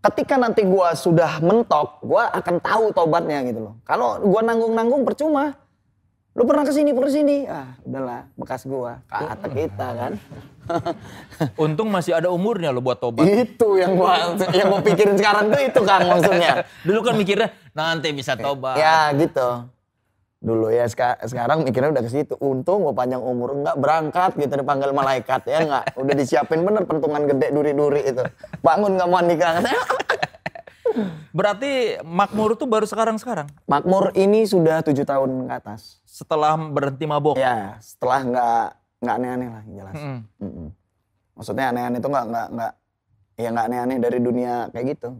ketika nanti gue sudah mentok, gue akan tahu tobatnya gitu loh. Kalau gue nanggung-nanggung percuma. Lu pernah kesini. Udahlah, bekas gue. Kata kita kan. Untung masih ada umurnya lo buat tobat. Itu yang gua pikirin sekarang tuh itu Kang maksudnya. Dulu kan mikirnya nanti bisa tobat. Ya gitu. Dulu ya sekarang mikirnya udah ke situ. Untung gua panjang umur enggak berangkat gitu dipanggil malaikat ya enggak. Udah disiapin bener pentungan gede duri-duri itu. Bangun enggak mau nikah. Berarti Makmur tuh baru sekarang-sekarang? Makmur ini sudah 7 tahun ke atas. Setelah berhenti mabok? Ya, setelah nggak aneh-aneh lah jelas. Maksudnya aneh-aneh itu nggak aneh-aneh dari dunia kayak gitu.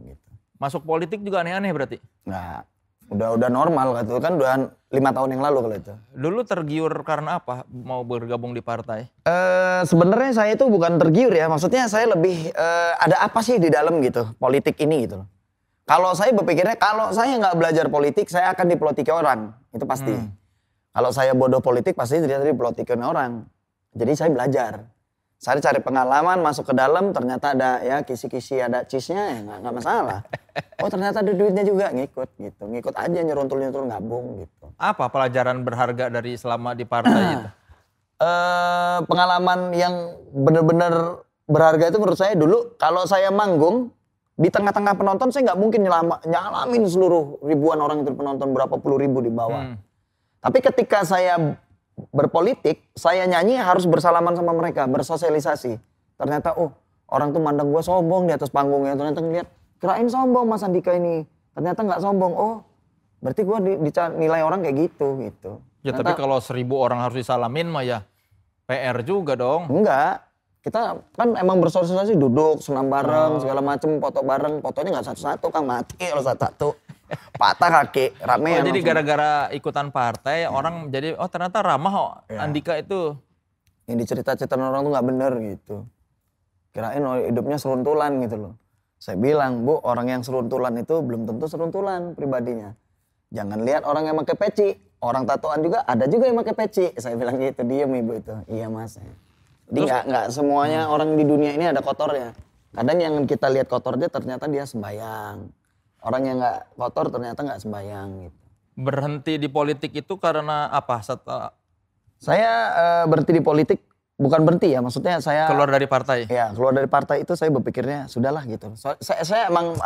Masuk politik juga aneh-aneh berarti? Nggak, udah normal gitu kan udah 5 tahun yang lalu kalau itu. Dulu tergiur karena apa mau bergabung di partai? Sebenarnya saya itu bukan tergiur ya, maksudnya saya lebih ada apa sih di dalam gitu politik ini gitu loh. Kalau saya berpikirnya kalau saya nggak belajar politik saya akan dipolitiki orang, itu pasti. Kalau saya bodoh politik pasti ternyata dipolitikin orang. Jadi saya belajar. Saya cari pengalaman masuk ke dalam ternyata ada ya kisi-kisi ada cheese-nya ya nggak masalah. Oh ternyata ada duitnya juga ngikut gitu. Ngikut aja nyeruntul gabung gitu. Apa pelajaran berharga dari selama di partai itu? Pengalaman yang benar-benar berharga itu menurut saya dulu kalau saya manggung di tengah-tengah penonton saya nggak mungkin nyalamin seluruh ribuan orang itu penonton berapa puluh ribu di bawah. Tapi ketika saya berpolitik, saya nyanyi harus bersalaman sama mereka, bersosialisasi. Ternyata orang tuh mandang gue sombong di atas panggungnya. Ternyata ngeliat, kirain sombong Mas Andika ini. Ternyata nggak sombong. Berarti gue nilai orang kayak gitu. Ya ternyata, tapi kalau 1000 orang harus disalamin mah ya PR juga dong. Enggak. Kita kan emang bersosialisasi, duduk, senam bareng, segala macem, foto bareng. Fotonya nggak satu-satu, Kang, mati kalau satu-satu. Patah kaki, rame. Jadi gara-gara ikutan partai, orang jadi, oh ternyata ramah kok Andika itu. Yang dicerita-cerita orang tuh nggak bener gitu. Kirain hidupnya seruntulan gitu loh. Saya bilang, Bu, orang yang seruntulan itu belum tentu seruntulan pribadinya. Jangan lihat orang yang pakai peci. Orang tatoan juga ada juga yang pakai peci. Saya bilang gitu, diem Ibu itu. Iya Mas. Jadi nggak semuanya orang di dunia ini ada kotornya. Kadang yang kita lihat kotornya ternyata dia sembayang. Orang yang nggak kotor ternyata nggak sembayang gitu. Berhenti di politik itu karena apa? Saya berhenti di politik, bukan berhenti ya, maksudnya saya keluar dari partai. Ya, keluar dari partai itu saya berpikirnya sudahlah gitu. Saya emang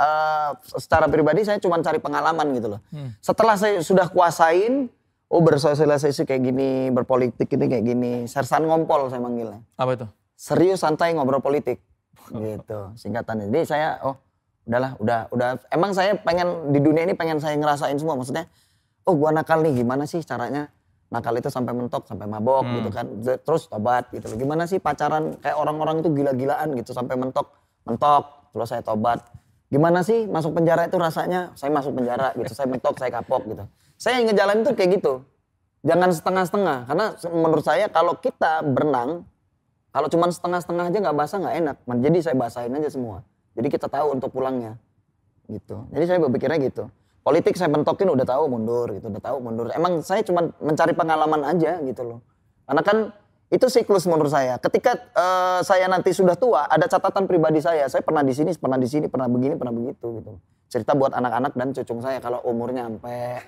secara pribadi saya cuma cari pengalaman gitu loh. Setelah saya sudah kuasain, bersosialisasi kayak gini, berpolitik ini kayak gini, sersan ngompol saya manggilnya. Apa itu? Serius santai ngobrol politik. Gitu, singkatannya. Jadi saya udahlah, udah emang saya pengen di dunia ini pengen saya ngerasain semua, maksudnya gua nakal nih, gimana sih caranya nakal itu sampai mentok, sampai mabok gitu kan, terus tobat gitu loh. Gimana sih pacaran kayak orang-orang itu gila-gilaan gitu sampai mentok, terus saya tobat. Gimana sih masuk penjara itu rasanya, saya masuk penjara gitu, saya mentok, saya kapok gitu. Saya ngejalanin tuh kayak gitu, jangan setengah-setengah, karena menurut saya kalau kita berenang, kalau cuma setengah-setengah aja nggak basah nggak enak, jadi saya basahin aja semua. Jadi kita tahu untuk pulangnya, gitu. Jadi saya berpikirnya gitu. Politik saya mentokin udah tahu mundur gitu, udah tahu mundur. Emang saya cuma mencari pengalaman aja gitu loh. Karena kan itu siklus menurut saya. Ketika saya nanti sudah tua, ada catatan pribadi saya. Saya pernah di sini, pernah begini, pernah begitu gitu. Cerita buat anak-anak dan cucung saya kalau umurnya sampai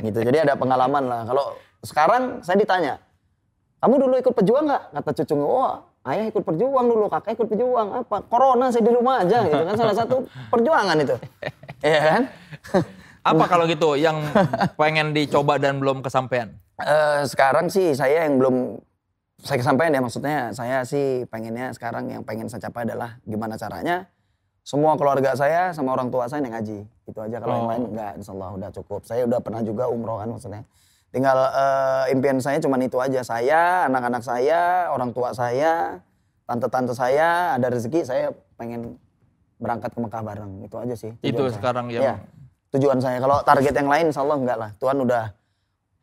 gitu. Jadi ada pengalaman lah. Kalau sekarang saya ditanya, kamu dulu ikut pejuang nggak? Kata cucung, ayah ikut perjuang dulu, kakak ikut perjuang. Apa? Corona saya di rumah aja gitu kan, salah satu perjuangan itu. Iya kan? Apa kalau gitu yang pengen dicoba dan belum kesampaian? Sekarang sih saya yang belum saya kesampaian ya, maksudnya saya sih pengennya sekarang yang pengen saya capai adalah gimana caranya semua keluarga saya sama orang tua saya yang ngaji. Itu aja, kalau yang lain enggak, insyaallah udah cukup. Saya udah pernah juga umroh kan maksudnya. Tinggal impian saya cuman itu aja. Saya, anak-anak saya, orang tua saya, tante-tante saya, ada rezeki saya pengen berangkat ke Mekah bareng. Itu aja sih. Itu sekarang yang tujuan saya. Kalau target yang lain insyaallah enggak lah. Tuhan udah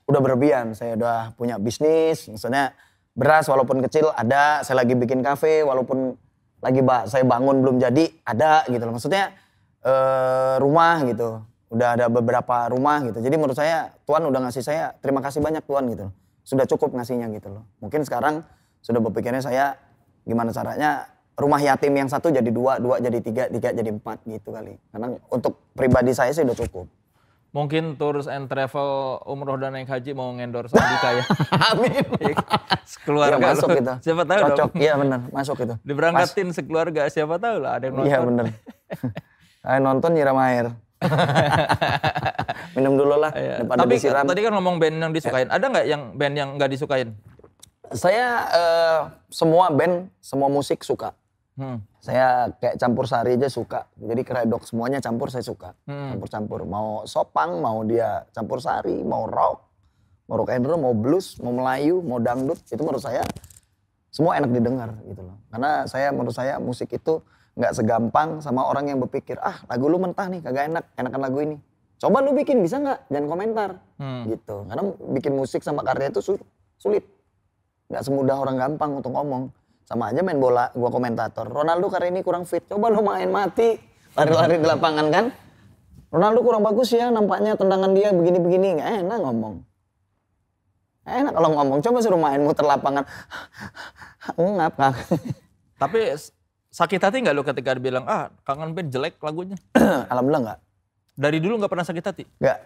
berlebihan. Saya udah punya bisnis, maksudnya beras walaupun kecil ada, saya lagi bikin kafe walaupun lagi saya bangun belum jadi, ada gitu loh. Maksudnya rumah gitu. Udah ada beberapa rumah gitu. Jadi menurut saya Tuhan udah ngasih saya, terima kasih banyak Tuhan gitu. Sudah cukup ngasihnya gitu loh. Mungkin sekarang sudah berpikirnya saya gimana caranya rumah yatim yang satu jadi dua jadi tiga jadi 4 gitu kali. Karena untuk pribadi saya sih udah cukup. Mungkin Tours and Travel umroh dan naik haji mau ngendorse Andika ya. Amin. Sekeluarga. Ya, masuk gitu. Siapa tahu cocok. Dong. Iya benar, masuk itu. Diberangkatin sekeluarga, siapa tahu lah ada yang nonton. Iya benar. Ayo nonton nyiram air. Minum dulu lah. Tapi disiram. Tadi kan ngomong band yang disukain. Ada nggak yang band yang nggak disukain? Saya semua band, semua musik suka. Saya kayak campur sari aja suka. Jadi keredok semuanya campur saya suka. Campur-campur. Mau sopang, mau dia campur sari, mau rock and roll, mau blues, mau Melayu, mau dangdut. Itu menurut saya semua enak didengar gitu loh. Karena menurut saya musik itu nggak segampang sama orang yang berpikir, lagu lu mentah nih, kagak enakan lagu ini. Coba lu bikin, bisa nggak? Jangan komentar. Gitu. Karena bikin musik sama karya itu sulit. Nggak semudah orang gampang untuk ngomong. Sama aja main bola, gua komentator. Ronaldo kali ini kurang fit, coba lu main mati. Lari-lari di lapangan kan. Ronaldo kurang bagus ya, nampaknya tendangan dia begini-begini. Nggak enak ngomong. Enak kalau ngomong, coba suruh main muter lapangan. Ngap, Kang. Tapi sakit hati nggak lu ketika dibilang, kangen band jelek lagunya? Alhamdulillah nggak. Dari dulu nggak pernah sakit hati? Nggak.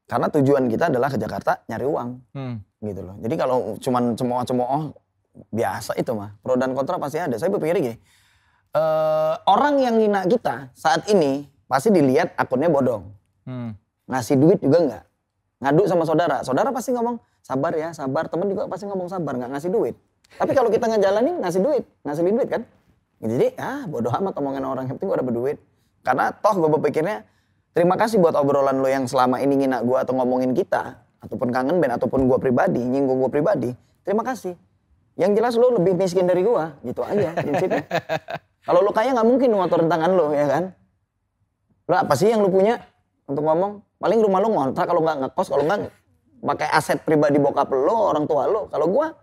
Karena tujuan kita adalah ke Jakarta nyari uang. Gitu loh. Jadi kalau cuman cemooh-cemooh, biasa itu mah. Pro dan kontra pasti ada. Saya berpikir gini, orang yang ngina kita saat ini pasti dilihat akunnya bodong. Ngasih duit juga enggak. Ngadu sama saudara pasti ngomong, sabar ya, sabar. Temen juga pasti ngomong sabar, nggak ngasih duit. Tapi kalau kita ngejalanin ngasilin duit kan. Jadi bodoh amat omongan orang, yang penting gue dapet duit. Karena toh gue berpikirnya, terima kasih buat obrolan lo yang selama ini ngina gue atau ngomongin kita, ataupun kangen band, ataupun gue pribadi, nyinggung gue pribadi. Terima kasih. Yang jelas lu lebih miskin dari gua, gitu aja prinsipnya. Kalau lu kaya nggak mungkin lu ngotorin tangan lu, ya kan? Lu apa sih yang lu punya untuk ngomong? Paling rumah lu ngontrak, kalau nggak ngekos, kalau nggak pakai aset pribadi bokap lu, orang tua lu. Kalau gua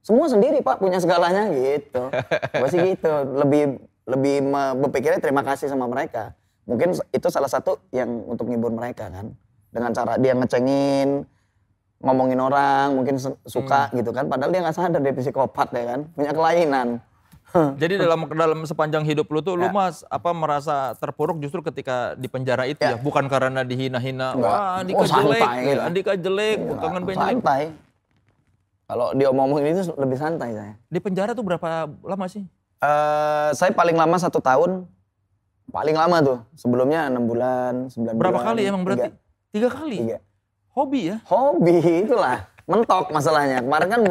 semua sendiri Pak, punya segalanya gitu. Gua sih gitu, lebih berpikirnya terima kasih sama mereka. Mungkin itu salah satu yang untuk ngibur mereka kan. Dengan cara dia ngecengin, ngomongin orang, mungkin suka gitu kan. Padahal dia nggak sadar dia psikopat ya kan, punya kelainan. Jadi dalam sepanjang hidup lu tuh, lu mas merasa terpuruk justru ketika di penjara itu ya, bukan karena dihina-hina. Wah, Andika jelek, gitu. Andika jelek, kangen Ben jelek. Santai. Kalau dia ngomongin itu lebih santai saya. Di penjara tuh berapa lama sih? Saya paling lama 1 tahun. Paling lama tuh. Sebelumnya 6 bulan, 9 bulan. Berapa kali emang berarti? 3 kali? 3. Hobi ya? Hobi, itulah. Mentok masalahnya. Kemarin kan,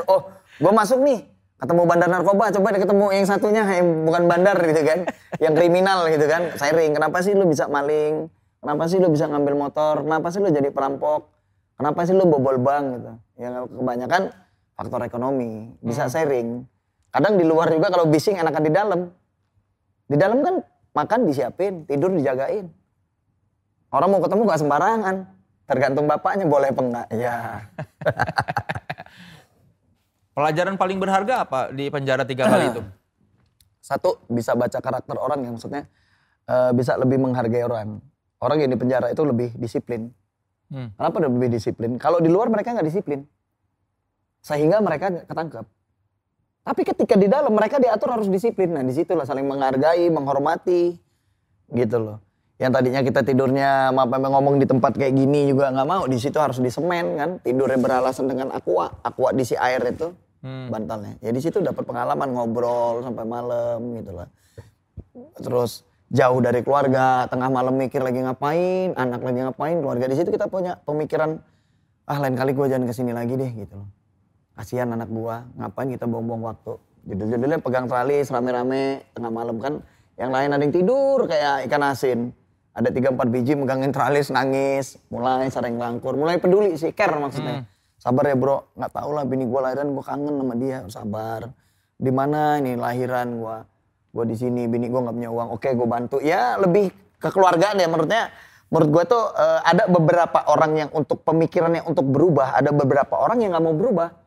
gue masuk nih. Ketemu bandar narkoba, coba deh ketemu yang satunya yang bukan bandar gitu kan. Yang kriminal gitu kan. Sharing, kenapa sih lu bisa maling? Kenapa sih lu bisa ngambil motor? Kenapa sih lu jadi perampok? Kenapa sih lu bobol bank gitu? Ya kebanyakan faktor ekonomi. Bisa sharing. Kadang di luar juga kalau bising enakan di dalam. Di dalam kan makan disiapin, tidur dijagain. Orang mau ketemu gak sembarangan. Tergantung bapaknya boleh apa enggak. Ya. Pelajaran paling berharga apa di penjara 3 kali itu? Satu, bisa baca karakter orang ya, maksudnya bisa lebih menghargai orang. Orang yang di penjara itu lebih disiplin. Kenapa lebih disiplin? Kalau di luar mereka nggak disiplin. Sehingga mereka ketangkep. Tapi ketika di dalam mereka diatur harus disiplin. Nah disitulah saling menghargai, menghormati. Gitu loh. Yang tadinya kita tidurnya ngomong di tempat kayak gini juga nggak mau. Di situ harus disemen kan. Tidurnya beralasan dengan aqua diisi air itu. Bantalnya. Ya di situ dapat pengalaman ngobrol sampai malam gitu loh. Terus jauh dari keluarga, tengah malam mikir lagi ngapain, anak lagi ngapain, keluarga. Di situ kita punya pemikiran, lain kali gue jangan kesini lagi deh gitu loh. Kasihan anak gua, ngapain kita buang-buang waktu. Judul-judulnya pegang teralis rame-rame tengah malam kan. Yang lain ada yang tidur kayak ikan asin. Ada 3-4 biji megangin teralis nangis. Mulai sering langkur, mulai peduli sih, care maksudnya. Sabar ya bro, gak tau lah bini gua lahiran gua kangen sama dia, sabar. Di mana ini lahiran gua di sini, bini gua gak punya uang, oke gua bantu. Ya lebih kekeluargaan ya menurut gua tuh ada beberapa orang yang untuk pemikirannya untuk berubah, ada beberapa orang yang gak mau berubah.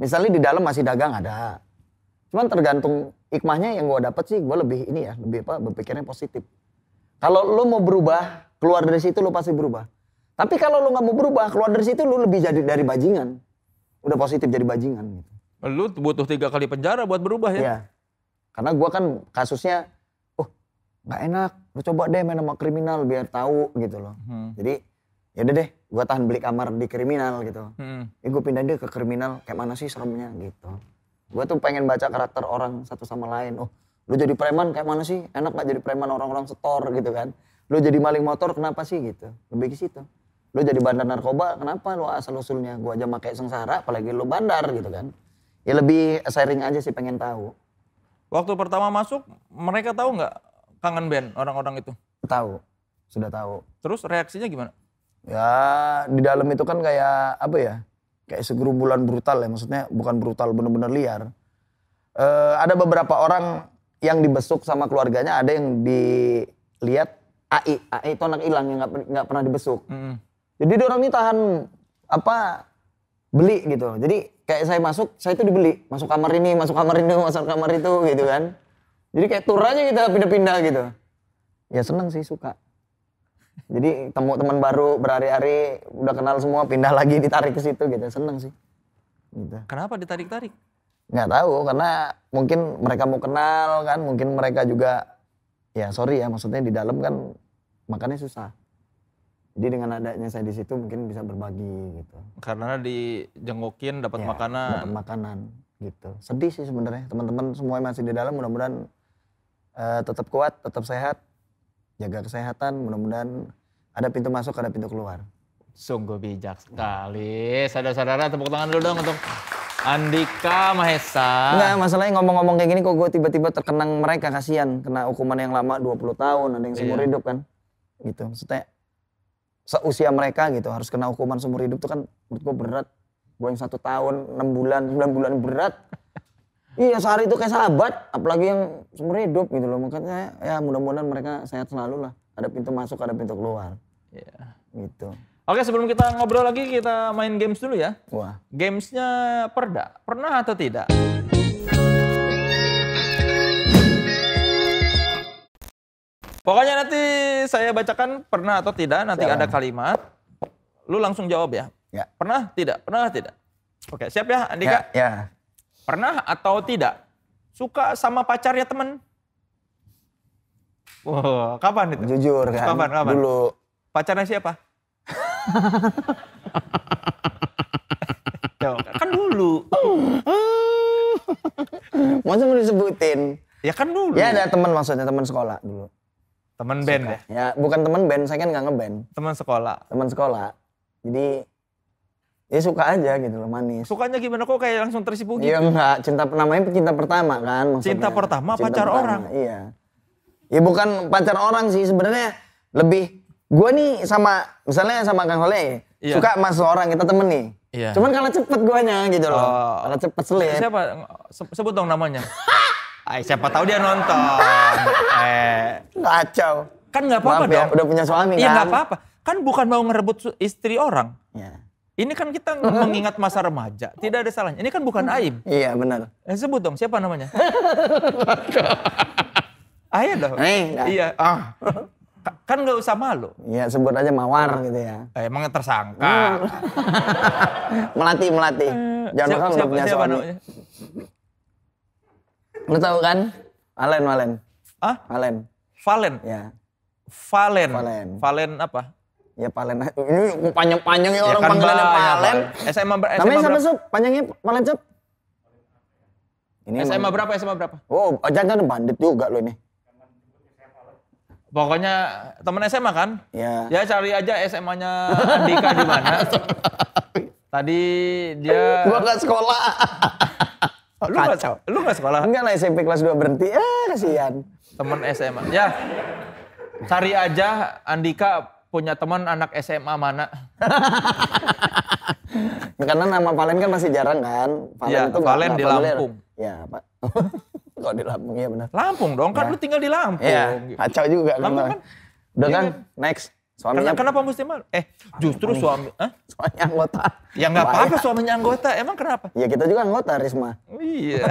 Misalnya di dalam masih dagang ada. Cuman tergantung hikmahnya yang gue dapet sih, gue lebih berpikirnya positif. Kalau lu mau berubah, keluar dari situ lu pasti berubah. Tapi kalau lu nggak mau berubah, keluar dari situ lu lebih jadi dari bajingan. Udah positif jadi bajingan gitu. Lu butuh 3 kali penjara buat berubah ya? Iya. Karena gue kan kasusnya, nggak enak. Lu coba deh main sama kriminal biar tahu gitu loh. Jadi ya udah deh, gue tahan beli kamar di kriminal gitu. Gue pindah deh ke kriminal, kayak mana sih seremnya gitu. Gue tuh pengen baca karakter orang satu sama lain. Lu jadi preman kayak mana sih? Enak gak jadi preman orang-orang setor gitu kan. Lu jadi maling motor kenapa sih gitu. Lebih ke situ. Lu jadi bandar narkoba kenapa lu asal-usulnya. Gue aja pakai sengsara apalagi lu bandar gitu kan. Ya lebih sharing aja sih pengen tahu. Waktu pertama masuk mereka tahu nggak kangen Ben orang-orang itu? Tahu, sudah tahu. Terus reaksinya gimana? Ya di dalam itu kan kayak apa ya, kayak segerumbulan brutal ya, maksudnya bukan brutal bener-bener liar. Ada beberapa orang yang dibesuk sama keluarganya, ada yang dilihat AI itu anak hilang yang nggak pernah dibesuk. Jadi dia orang ini tahan beli gitu. Jadi kayak saya masuk, saya itu dibeli, masuk kamar ini, masuk kamar itu gitu kan. Jadi kayak tur aja kita pindah-pindah gitu. Ya seneng sih, suka. Jadi temu teman baru berhari-hari, udah kenal semua, pindah lagi ditarik ke situ gitu, seneng sih. Gitu. Kenapa ditarik-tarik? Nggak tahu, karena mungkin mereka mau kenal kan, mungkin mereka juga, ya sorry ya, maksudnya di dalam kan makannya susah. Jadi dengan adanya saya di situ mungkin bisa berbagi gitu. Karena dijengukin dapat makanan. Dapat makanan gitu. Sedih sih sebenarnya, teman-teman semua masih di dalam, mudah-mudahan tetap kuat, tetap sehat. Jaga kesehatan, mudah-mudahan ada pintu masuk, ada pintu keluar. Sungguh bijak sekali. Saudara-saudara tepuk tangan dulu dong untuk Andika Mahesa. Enggak, masalahnya ngomong-ngomong kayak gini kok gue tiba-tiba terkenang mereka, kasihan. Kena hukuman yang lama 20 tahun, ada yang seumur hidup kan. Gitu, maksudnya seusia mereka gitu harus kena hukuman seumur hidup tuh kan menurut gue berat. Gue yang 1 tahun, 6 bulan, 9 bulan berat. Iya, sehari itu kayak sahabat, apalagi yang seumur hidup gitu loh. Makanya ya mudah-mudahan mereka sehat selalu lah. Ada pintu masuk, ada pintu keluar. Iya. Gitu. Oke, sebelum kita ngobrol lagi, kita main games dulu ya. Wah. Gamesnya Perda, pernah atau tidak? Pokoknya nanti saya bacakan pernah atau tidak, nanti Siap. ada kalimat. Lu langsung jawab ya. Ya. Pernah, tidak, pernah, tidak. Oke, siap ya Andika? Ya. Pernah atau tidak suka sama pacarnya temen? Wah, kapan itu? Jujur kan. Kapan? Dulu. Pacarnya siapa? Kan dulu. Masa mau disebutin? Ya kan dulu. Ya ada teman maksudnya, teman sekolah dulu. Temen band ya? Ya bukan teman band, saya kan nggak ngeband. Teman sekolah. Teman sekolah. Jadi ya suka aja gitu loh, manis. Sukanya gimana kok kayak langsung tersipu gitu? Iya enggak, namanya cinta pertama kan maksudnya. Cinta pertama, pacar orang? Iya. Ya bukan pacar orang sih sebenarnya, lebih gua nih sama misalnya sama Kang Soleh, Iya. suka sama seorang, kita temen nih. Iya. Cuman kalah cepet guanya gitu loh. Kalah cepet selip. Siapa? Sebut dong namanya. Siapa tahu dia nonton. Kacau. Kan nggak apa-apa Maaf ya, dong. udah punya suami Iya kan. nggak apa-apa. Kan bukan mau ngerebut istri orang. Iya. Ini kan kita mengingat masa remaja. Tidak ada salahnya. Ini kan bukan aib. Iya benar. Sebut dong siapa namanya. Ayo dong. Nah. Iya. Kan nggak usah malu. Iya sebut aja Mawar gitu ya. Emang tersangka. Melati. Jangan lupa udah punya suami. Namanya? Lu tahu kan? Valen. Ah? Valen. Valen. Ya. Valen apa? Ya Valen. Ini panjang-panjang ya orang kan panggilannya banyak, Valen. SMA Namanya siapa berapa? Sup? Panjangnya Valen Sup? Ini SMA berapa? Oh, jangan bandit juga lo ini. Pokoknya temen SMA kan? Ya. Ya cari aja SMA-nya Andika di mana. Tadi dia Gua gak sekolah. Lu nggak sekolah? Enggak lah, SMP kelas 2 berhenti. Kasihan. Temen SMA. Ya. Cari aja Andika punya teman anak SMA mana. Karena nama Valen kan masih jarang kan. Iya, itu Valen nggak di familiar. Lampung. Ya, Pak. Kok di Lampung, iya benar. Lampung dong, kan Ya. lu tinggal di Lampung. Iya, kacau juga kan. Lampung kan? Udah Iya kan, kan? next. Suaminya Kenapa mesti malu? Justru suami. suaminya anggota. Ya nggak apa-apa Bahaya. suaminya anggota. Emang kenapa? Ya kita juga anggota, Risma. Iya.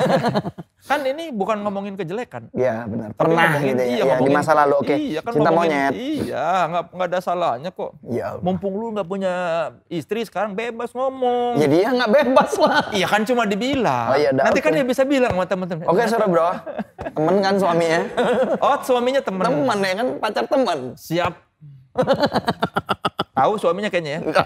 Kan ini bukan ngomongin kejelekan. Iya benar. Tapi Pernah ngomongin- gitu ya. iya, Iya, di ngomongin- masa lalu oke. Iya, kan Cinta ngomongin- monyet. Iya, nggak ada salahnya kok. Iya. Mumpung lu nggak punya istri sekarang bebas ngomong. Ya dia nggak bebas lah. Iya kan cuma dibilang. Oh, iya, dah, Nanti kan oke. dia bisa bilang sama temen-temen. Oke, suruh bro. Temen kan suaminya. Oh, suaminya temen. Temen ya kan, pacar temen. Siap. Tahu suaminya kayaknya ya.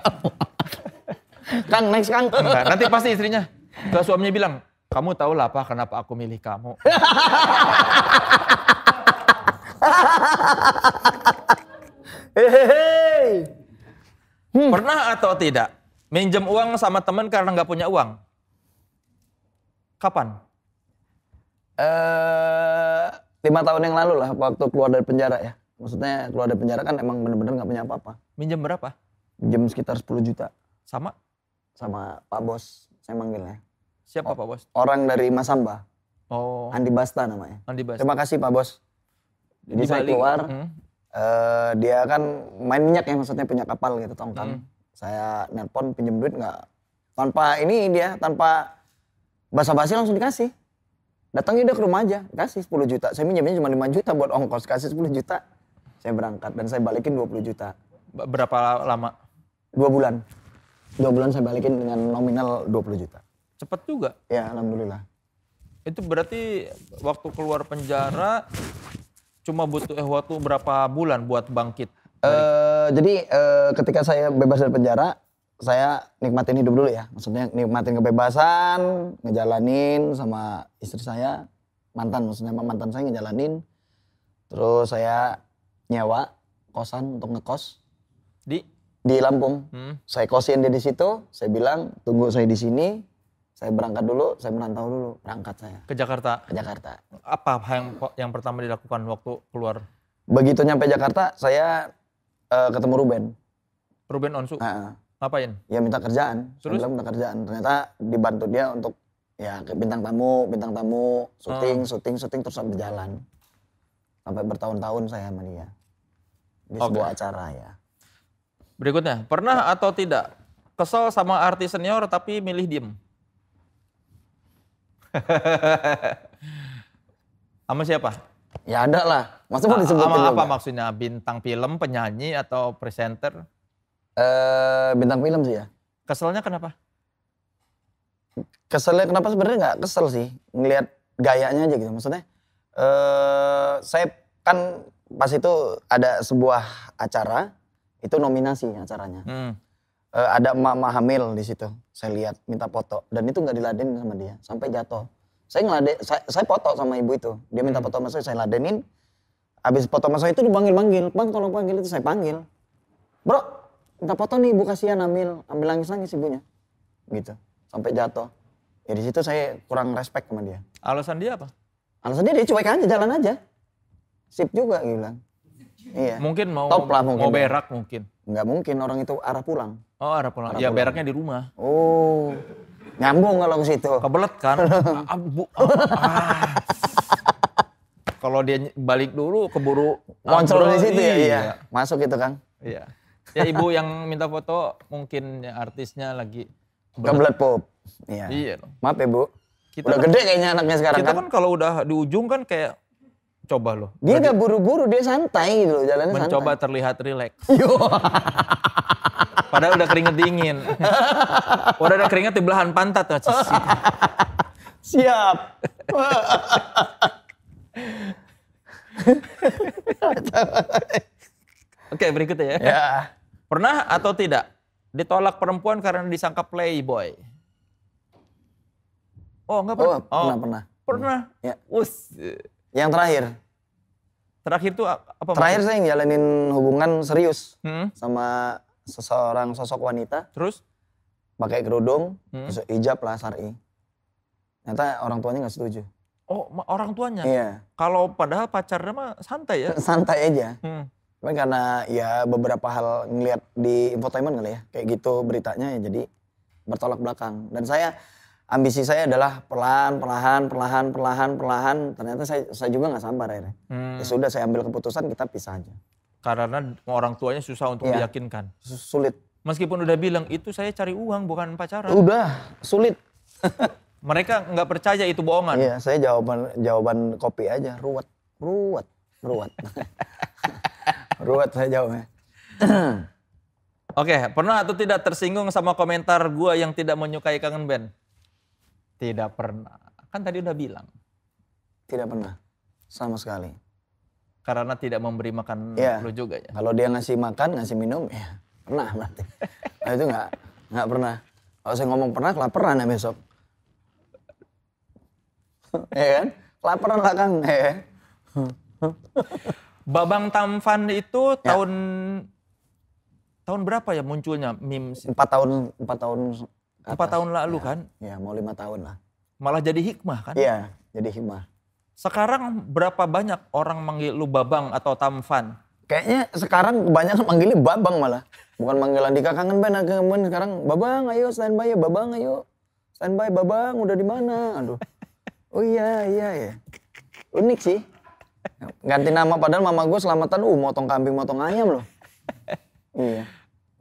Kang, next Kang. Enggak, nanti pasti istrinya ke suaminya bilang, kamu tahu lah apa kenapa aku milih kamu. Hehehe. Pernah atau tidak minjem uang sama teman karena nggak punya uang? Kapan? 5 tahun yang lalu lah, waktu keluar dari penjara ya. Maksudnya keluar dari penjara kan emang bener-bener nggak punya apa-apa. Minjem berapa? Jam sekitar 10 juta Sama? sama Pak Bos, saya manggilnya. Siapa Pak Bos? Orang dari Masamba, Oh, Andi Basta namanya. Andi Bas. Terima kasih Pak Bos. Jadi Di saya Bali. keluar, Hmm. dia kan main minyak ya, maksudnya punya kapal gitu, tongkang. Saya nelpon pinjem duit nggak, tanpa ini dia, tanpa basa-basi langsung dikasih. Datangnya dia ke rumah aja, kasih 10 juta. Saya minjemnya cuma 5 juta buat ongkos, kasih 10 juta. Saya berangkat dan saya balikin 20 juta. Berapa lama? 2 bulan. 2 bulan saya balikin dengan nominal 20 juta. Cepet juga. Ya, alhamdulillah. Itu berarti waktu keluar penjara cuma butuh waktu berapa bulan buat bangkit? Jadi ketika saya bebas dari penjara, saya nikmatin hidup dulu ya. Maksudnya nikmatin kebebasan, ngejalanin sama istri saya, maksudnya mantan saya ngejalanin. Terus saya nyewa kosan untuk ngekos di Lampung. Saya kosin dia di situ, saya bilang tunggu saya di sini, saya berangkat dulu, saya merantau dulu, berangkat saya Ke Jakarta. ke Jakarta. Apa yang pertama dilakukan waktu keluar? Begitu nyampe Jakarta, saya ketemu Ruben Onsu. Nah, Ngapain? ya minta kerjaan. Saya Terus? bilang minta kerjaan. Ternyata dibantu dia untuk Ya bintang tamu, syuting terus berjalan. Sampai bertahun-tahun saya sama dia. Di sebuah acara ya. Berikutnya, pernah atau tidak kesel sama artis senior tapi milih diem? Sama siapa? Ya ada lah. Masa mau disebutin Sama juga? apa maksudnya? Bintang film, penyanyi, atau presenter? Bintang film sih ya. Keselnya kenapa? Keselnya kenapa sebenarnya nggak kesel sih. Ngelihat gayanya aja gitu. Maksudnya saya kan pas itu ada sebuah acara, itu nominasi acaranya. Ada emak-emak hamil di situ. Saya lihat minta foto dan itu nggak diladenin sama dia sampai jatuh. Saya foto sama ibu itu. Dia minta foto sama saya ladenin. Habis foto sama saya itu dipanggil-panggil. Bang tolong panggil, itu saya panggil. Bro, minta foto nih ibu kasihan hamil. Ambil nangis-nangis ibunya. Gitu. Sampai jatuh. Ya di situ saya kurang respect sama dia. Alasan dia apa? Alasan dia cuek aja, jalan aja. Sip juga dia bilang. Iya. Mungkin mau Top lah mungkin. mau berak mungkin. Nggak mungkin, orang itu arah pulang. Oh, arah pulang. Ya beraknya di rumah. Oh. Nyambung kalau ke situ. Kebelet kan? Kalau dia balik dulu keburu Moncol di situ ya, iya. Iya. Masuk itu kan. Iya. Ya ibu yang minta foto mungkin ya, artisnya lagi Kebelet pop. Iya. Iya loh. Maaf ya Bu. Kita Udah kan- gede kayaknya anaknya sekarang Kita kan. kan kalau udah di ujung kan kayak coba loh. Dia gak buru-buru, dia santai gitu loh, jalannya Mencoba santai. terlihat rileks. Yo. Padahal udah keringet dingin. Udah ada keringet di belahan pantat. Siap. Oke, berikutnya ya. Ya. Pernah atau tidak ditolak perempuan karena disangka playboy? Oh, enggak pernah. Pernah. Pernah. Ya. Us. Yang terakhir. Terakhir tuh apa? Terakhir saya ngejalanin hubungan serius Hmm? sama seseorang sosok wanita. Terus? Pakai kerudung, Hmm. terus hijab lah syar'i. Ternyata orang tuanya gak setuju. Oh, orang tuanya? Iya. Kalau padahal pacarnya mah santai ya? Santai aja. Hmm. Tapi karena ya beberapa hal ngeliat di infotainment kali ya, kayak gitu beritanya ya jadi bertolak belakang. Dan ambisi saya adalah perlahan. Ternyata saya juga nggak sabar akhirnya. Ya sudah saya ambil keputusan kita pisah aja. Karena orang tuanya susah untuk Iya. meyakinkan. Sulit. Meskipun udah bilang itu saya cari uang bukan pacaran. Udah sulit. Mereka nggak percaya itu bohongan. Iya, saya jawaban kopi aja, ruwet. Ruwet saya jawabnya. Oke, pernah atau tidak tersinggung sama komentar gua yang tidak menyukai Kangen Band? Tidak pernah. Kan tadi udah bilang. Tidak pernah, sama sekali. Karena tidak memberi makan Iya. lu juga ya. Kalau dia ngasih makan, ngasih minum, ya pernah berarti. Nah, itu nggak pernah. Kalau saya ngomong pernah, kelaparan ya besok. Ya kan? Kelaparan lah Kang. Ya. Babang Tampan itu Ya. tahun berapa ya munculnya memes? 4 tahun. 4 tahun lalu kan? Ya mau 5 tahun lah. Malah jadi hikmah kan? Iya, jadi hikmah. Sekarang berapa banyak orang manggil lu Babang atau Tampan? Kayaknya sekarang kebanyakan manggilnya Babang malah. Bukan manggil Andika Kangen Band, sekarang Babang ayo standby ya, Babang ayo. Standby Babang udah di mana? Aduh. Oh iya ya. Unik sih. Ganti nama padahal mama gue selamatan motong kambing, motong ayam loh. Iya.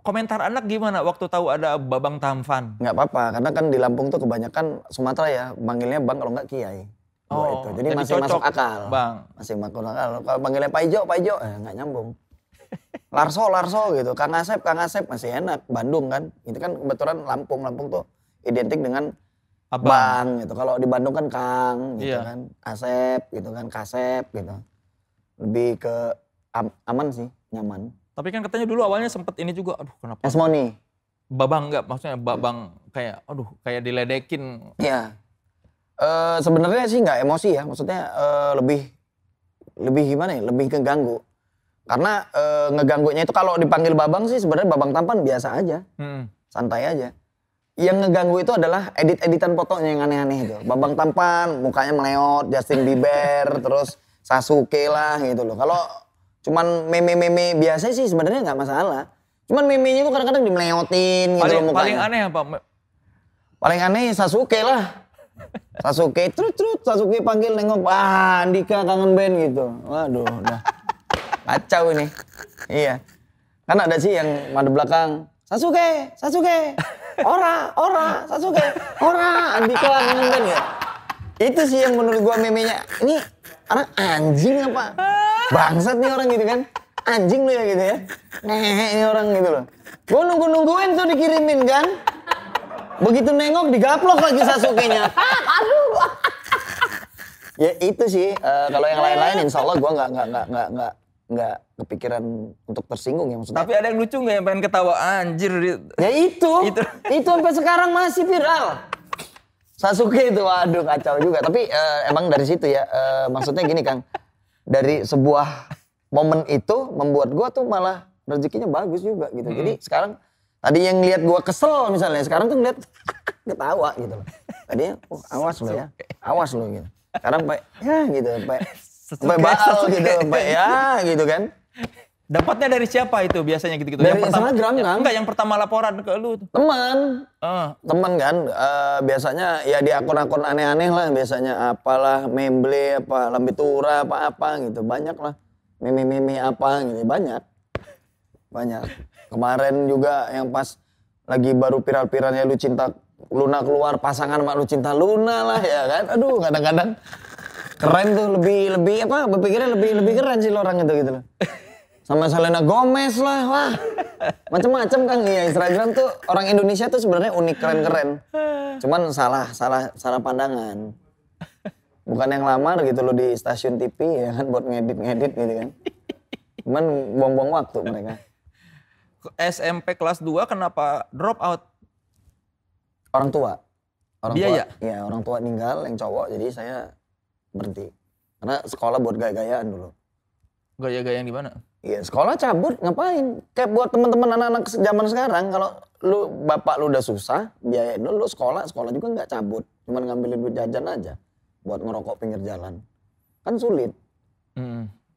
Komentar anak gimana waktu tahu ada Babang Tampan? Nggak apa-apa, karena kan di Lampung tuh kebanyakan Sumatera ya, manggilnya Bang kalau nggak Kiai. Oh, Itu. Jadi jadi masih masuk cocok, akal. Bang. Masih masuk akal. Kalau panggilnya Pak Ijo, nggak nyambung. Larso gitu. Kang Asep masih enak. Bandung kan, itu kan kebetulan Lampung tuh identik dengan Abang. Bang gitu. Kalau di Bandung kan Kang gitu Iya. kan, Asep gitu kan, Kasep gitu. Lebih ke aman sih, nyaman. Tapi kan katanya dulu awalnya sempet ini juga, aduh kenapa? Esmoni. Babang enggak, maksudnya Babang kayak, aduh kayak diledekin. Iya. Sebenarnya sih nggak emosi ya, maksudnya lebih gimana ya, lebih keganggu. Karena ngeganggunya itu kalau dipanggil Babang sih sebenarnya Babang Tampan biasa aja, santai aja. Yang ngeganggu itu adalah editan fotonya yang aneh-aneh itu. Babang Tampan, mukanya meleot, Justin Bieber, terus Sasuke lah gitu loh. Kalau cuman meme-meme biasa sih sebenarnya nggak masalah. Cuman meme-nya itu kadang-kadang dimeleotin gitu loh mukanya. Paling aneh apa? Paling aneh Sasuke lah. Sasuke, Sasuke panggil nengok, wah Andika kangen band gitu. Waduh, udah kacau ini. Iya. Kan ada sih yang madep belakang, Sasuke, ora, Sasuke, ora, Andika kangen band ya. Itu sih yang menurut gua memenya, ini orang anjing apa? Bangsat nih orang gitu kan. Anjing lu ya gitu ya. Ngehe ini orang gitu loh. Gua nungguin tuh dikirimin kan. Begitu nengok digaplok lagi Sasuke-nya. Aduh. Ya itu sih, kalau yang lain-lain insya Allah gue nggak kepikiran untuk tersinggung ya maksudnya. Tapi ada yang lucu nggak yang pengen ketawa anjir? Ya itu sampai sekarang masih viral. Sasuke itu, waduh kacau juga. Tapi emang dari situ ya, maksudnya gini Kang, dari sebuah momen itu membuat gue tuh malah rezekinya bagus juga gitu. Jadi sekarang tadi yang lihat gua kesel misalnya, sekarang tuh ngeliat ketawa gitu loh. Tadinya, awas lo ya, awas lo gitu. Sekarang sampai ya gitu, sampai baal gitu, sampai ya gitu kan. Dapatnya dari siapa itu biasanya gitu-gitu? Dari Instagram kan? Enggak, yang pertama laporan ke lu. Teman kan, biasanya ya di akun-akun aneh-aneh lah, biasanya apalah, memble, apa, lambitura, apa gitu, banyak lah. Meme-meme apa gitu, banyak. Kemarin juga yang pas lagi baru viral-viralnya Luna keluar pasangan sama Lucinta Luna lah ya kan. Aduh kadang-kadang keren tuh, lebih apa berpikirnya lebih keren sih orang itu gitu loh. Sama Selena Gomez lah, wah. Macam-macam Kang, iya Instagram tuh orang Indonesia tuh sebenarnya unik keren-keren. Cuman salah pandangan. Bukan yang lamar gitu loh di stasiun TV ya kan buat ngedit gitu kan. Cuman buang-buang waktu mereka. SMP kelas 2 kenapa drop out? Orang tua. Biaya? Iya, orang tua meninggal yang cowok, jadi saya berhenti. Karena sekolah buat gaya-gayaan dulu. Gaya-gayaan gimana? Iya, sekolah cabut ngapain? Kayak buat teman-teman anak-anak zaman sekarang, kalau bapak lu udah susah, biayain lu sekolah juga nggak cabut. Cuman ngambilin duit jajan aja buat ngerokok pinggir jalan. Kan sulit.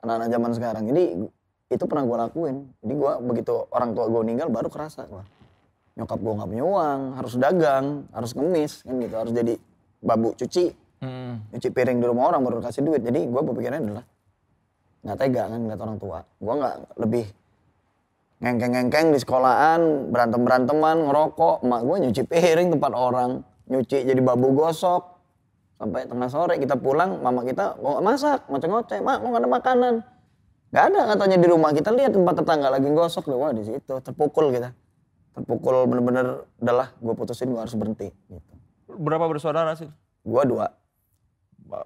Anak-anak zaman sekarang. Jadi itu pernah gue lakuin. Jadi gue begitu orang tua gue meninggal baru kerasa. Wah, nyokap gue gak punya uang, harus dagang, harus ngemis kan gitu. Harus jadi babu cuci piring di rumah orang baru kasih duit. Jadi gue berpikirnya adalah gak tega kan ngeliat orang tua. Gue gak lebih ngengkeng-ngengkeng di sekolahan, berantem-beranteman, ngerokok. Emak gue nyuci piring tempat orang, nyuci jadi babu gosok. Sampai tengah sore kita pulang, mama kita mau masak, ngoceh-ngoceh, mak mau gak ada makanan. Gak ada katanya di rumah, kita lihat tempat tetangga lagi gosok, wah di situ terpukul kita. Terpukul bener-bener, udahlah gue putusin gue harus berhenti. Gitu. Berapa bersaudara sih? Gue 2.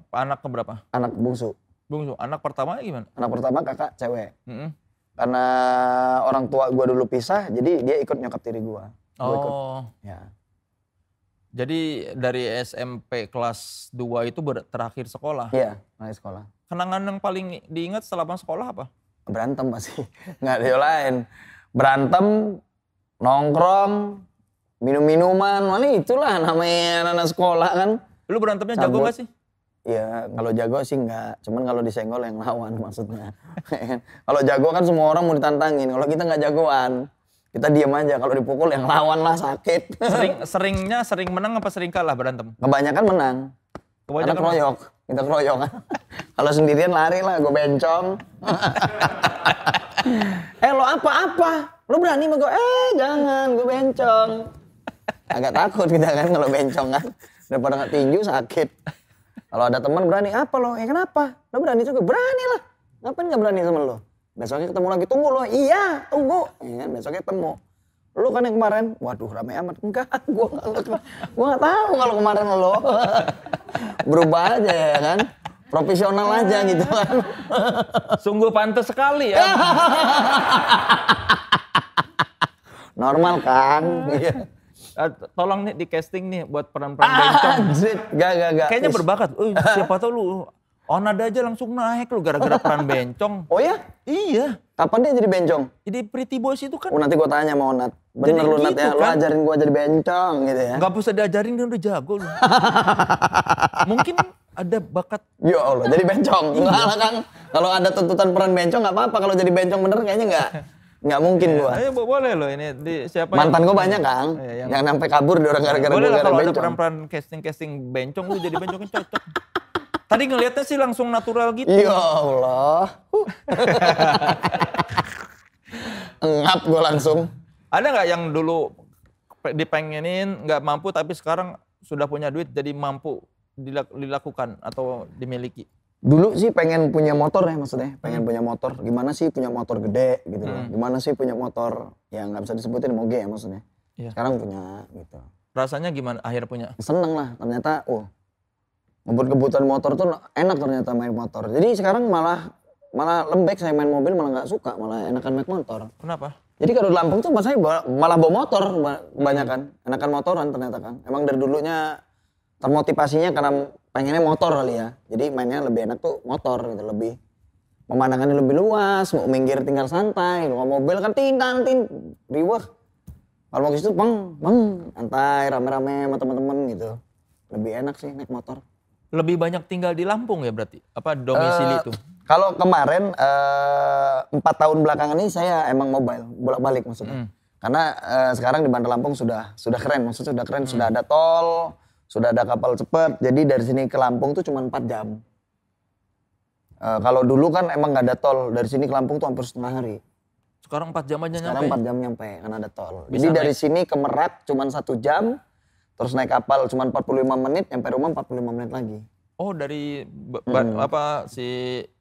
Anak keberapa? Anak bungsu. Bungsu, anak pertamanya gimana? Anak pertama kakak cewek. Karena orang tua gue dulu pisah, jadi dia ikut nyokap tiri gue. Gue ikut. Ya. Jadi dari SMP kelas 2 itu terakhir sekolah? Iya, terakhir sekolah. Kenangan yang paling diingat setelah sekolah apa? Berantem pasti, nggak ada yang lain. Berantem, nongkrong, minum-minuman, mana itulah namanya anak sekolah kan. Lu berantemnya jago gak sih? Iya, kalau jago sih enggak. Cuman kalau disenggol yang lawan maksudnya. Kalau jago kan semua orang mau ditantangin. Kalau kita nggak jagoan, kita diam aja. Kalau dipukul yang lawan lah sakit. Sering menang apa sering kalah berantem? Kebanyakan menang. Karena keroyok. Kita keroyok. Kalau sendirian lari lah, gue bencong. Lo apa-apa? Lo berani sama gue? Jangan, gue bencong. Agak takut kita kan kalau bencong kan. Daripada nggak tinju sakit. Kalau ada teman berani, apa lo? Kenapa? Lo berani juga? Berani lah. Ngapain nggak berani sama lo? Besoknya ketemu lagi, tunggu lo. Iya, tunggu. Ya, besoknya ketemu. Lo kan yang kemarin, waduh rame amat. Enggak, gue nggak tahu kalau kemarin lo. Berubah aja ya kan. Profesional aja gitu kan. Sungguh pantas sekali ya. Normal kan. Tolong nih di casting nih buat peran-peran bencong. Gak. Kayaknya berbakat. Siapa tahu lu Onad aja langsung naik lu gara-gara peran bencong. Oh ya? Iya. Kapan dia jadi bencong? Jadi Pretty Boys itu kan. Nanti gua tanya sama Onad. Bener lu Nat ya, lu ajarin gua jadi bencong gitu ya. Gak usah diajarin, dia udah jago lu. Mungkin ada bakat. Ya Allah, jadi bencong. Enggak lah Kang. Kalau ada tuntutan peran bencong gak apa-apa. Kalau jadi bencong bener kayaknya enggak. Nggak mungkin gua. Ayo boleh loh ini siapa mantan gua banyak Kang. Yang sampai kabur orang gara-gara boleh lah kalau ada bencong. peran-peran casting bencong tuh jadi bencongnya cocok. Tadi ngelihatnya sih langsung natural gitu. Ya Allah. Ngap gua langsung. Ada nggak yang dulu dipengenin nggak mampu tapi sekarang sudah punya duit jadi mampu dilakukan atau dimiliki? Dulu sih pengen punya motor ya maksudnya, pengen punya motor. Gimana sih punya motor gede gitu loh. Gimana sih punya motor yang nggak bisa disebutin moge ya maksudnya. Iya. Sekarang punya gitu. Rasanya gimana akhir punya? Seneng lah ternyata, ngebut-ngebutan motor tuh enak ternyata main motor. Jadi sekarang malah lembek saya main mobil malah nggak suka, malah enakan main motor. Kenapa? Jadi kalau di Lampung tuh saya malah bawa motor kebanyakan, enakan motoran ternyata kan. Emang dari dulunya termotivasinya karena pengennya motor kali ya. Jadi mainnya lebih enak tuh motor gitu, lebih pemandangannya lebih luas, mau minggir tinggal santai. Kalau mobil kan riweh. Kalau mau ke situ bang, santai rame-rame sama teman-teman gitu. Lebih enak sih naik motor. Lebih banyak tinggal di Lampung ya berarti? Apa domisili itu? Kalau kemarin 4 tahun belakangan ini saya emang mobile, bolak-balik maksudnya. Karena sekarang di Bandar Lampung sudah keren, maksudnya sudah keren, sudah ada tol, sudah ada kapal cepat. Jadi dari sini ke Lampung tuh cuma 4 jam. Kalau dulu kan emang nggak ada tol, dari sini ke Lampung tuh hampir setengah hari. Sekarang 4 jam aja nyampe? Sekarang 4 jam nyampe, karena ada tol. Jadi dari sini ke Merak cuma 1 jam, terus naik kapal cuma 45 menit, nyampe rumah 45 menit lagi. Oh dari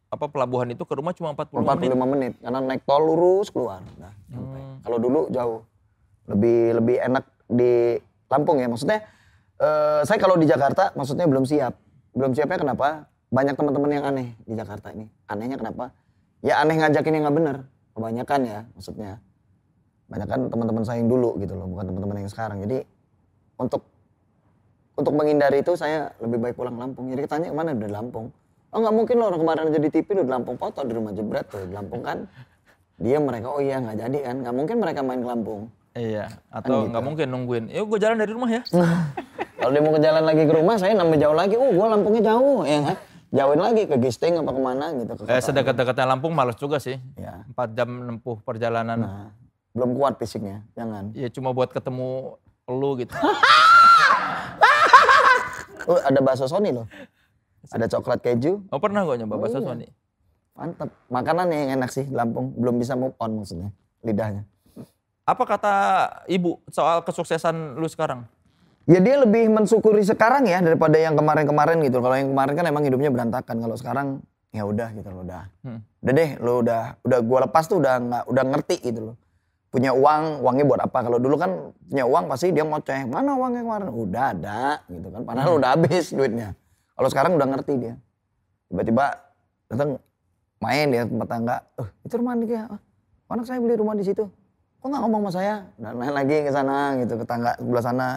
pelabuhan itu ke rumah cuma 45 menit. Karena naik tol lurus keluar. Nah, kalau dulu jauh. Lebih enak di Lampung ya. Maksudnya saya kalau di Jakarta maksudnya belum siap. Belum siapnya kenapa? Banyak teman-teman yang aneh di Jakarta ini. Anehnya kenapa? Ya aneh ngajakin yang nggak benar. Kebanyakan ya maksudnya. Kebanyakan teman-teman saya yang dulu gitu loh. Bukan teman-teman yang sekarang. Jadi untuk menghindari itu saya lebih baik pulang ke Lampung. Jadi ketanya kemana? Udah di Lampung. Oh nggak mungkin loh orang kemarin aja di TV lu di Lampung foto di rumah jebret tuh di Lampung kan. Mereka oh iya nggak jadi kan. Nggak mungkin mereka main ke Lampung. Iya atau nggak mungkin nungguin. Yuk gue jalan dari rumah ya. Kalau dia mau ke jalan lagi ke rumah saya nambah jauh lagi. Gue Lampungnya jauh ya kan. Jauhin lagi ke Gisting apa kemana gitu. Sedekat-dekatnya Lampung males juga sih. Ya. 4 jam nempuh perjalanan. Nah, belum kuat fisiknya jangan. Ya cuma buat ketemu lu gitu. Ada bakso Sony loh. Ada coklat keju. Oh pernah gue nyoba bakso Sony. Mantap. Makanan yang enak sih di Lampung. Belum bisa move on maksudnya. Lidahnya. Apa kata ibu soal kesuksesan lu sekarang? Ya dia lebih mensyukuri sekarang ya daripada yang kemarin-kemarin gitu. Kalau yang kemarin kan emang hidupnya berantakan. Kalau sekarang ya udah gitu loh udah. Udah deh lo udah gua lepas tuh udah ngerti gitu loh. Punya uangnya buat apa? Kalau dulu kan punya uang pasti dia ngoceh. Mana uangnya kemarin? Udah ada gitu kan. Padahal udah habis duitnya. Kalau sekarang udah ngerti dia. Tiba-tiba datang main dia tempat tangga. Itu rumah Andika. Anak saya beli rumah di situ. Kok nggak ngomong sama saya? Dan main lagi ke sana gitu ke tangga sebelah sana.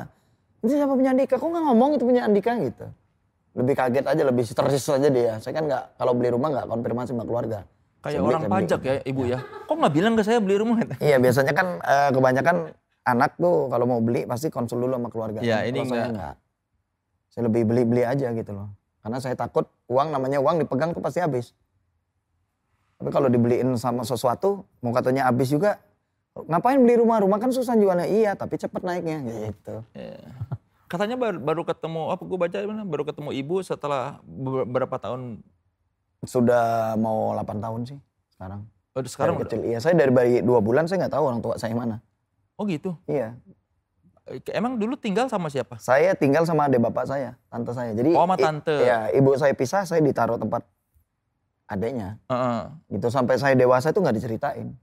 Ini siapa punya Andika? Kok nggak ngomong itu punya Andika gitu? Lebih kaget aja, lebih stres aja dia. Saya kan nggak kalau beli rumah nggak konfirmasi sama keluarga. Kayak orang pajak ya ibu ya. Kok nggak bilang ke saya beli rumah? Iya biasanya kan kebanyakan anak tuh kalau mau beli pasti konsul dulu sama keluarga. Iya ini saya enggak. Saya lebih beli aja gitu loh. Karena saya takut namanya uang dipegang tuh pasti habis. Tapi kalau dibeliin sama sesuatu mau katanya habis juga. Ngapain beli rumah? Rumah kan susah jualnya. Iya tapi cepat naiknya gitu. Katanya baru ketemu, gue baca baru ketemu ibu setelah berapa tahun? Sudah mau 8 tahun sih sekarang. Oh sekarang dari kecil. Iya saya dari bayi 2 bulan saya nggak tahu orang tua saya mana. Oh gitu? Iya. Emang dulu tinggal sama siapa? Saya tinggal sama adik bapak saya, tante saya. Jadi sama tante? Iya ibu saya pisah, saya ditaruh tempat adeknya. Gitu sampai saya dewasa itu nggak diceritain.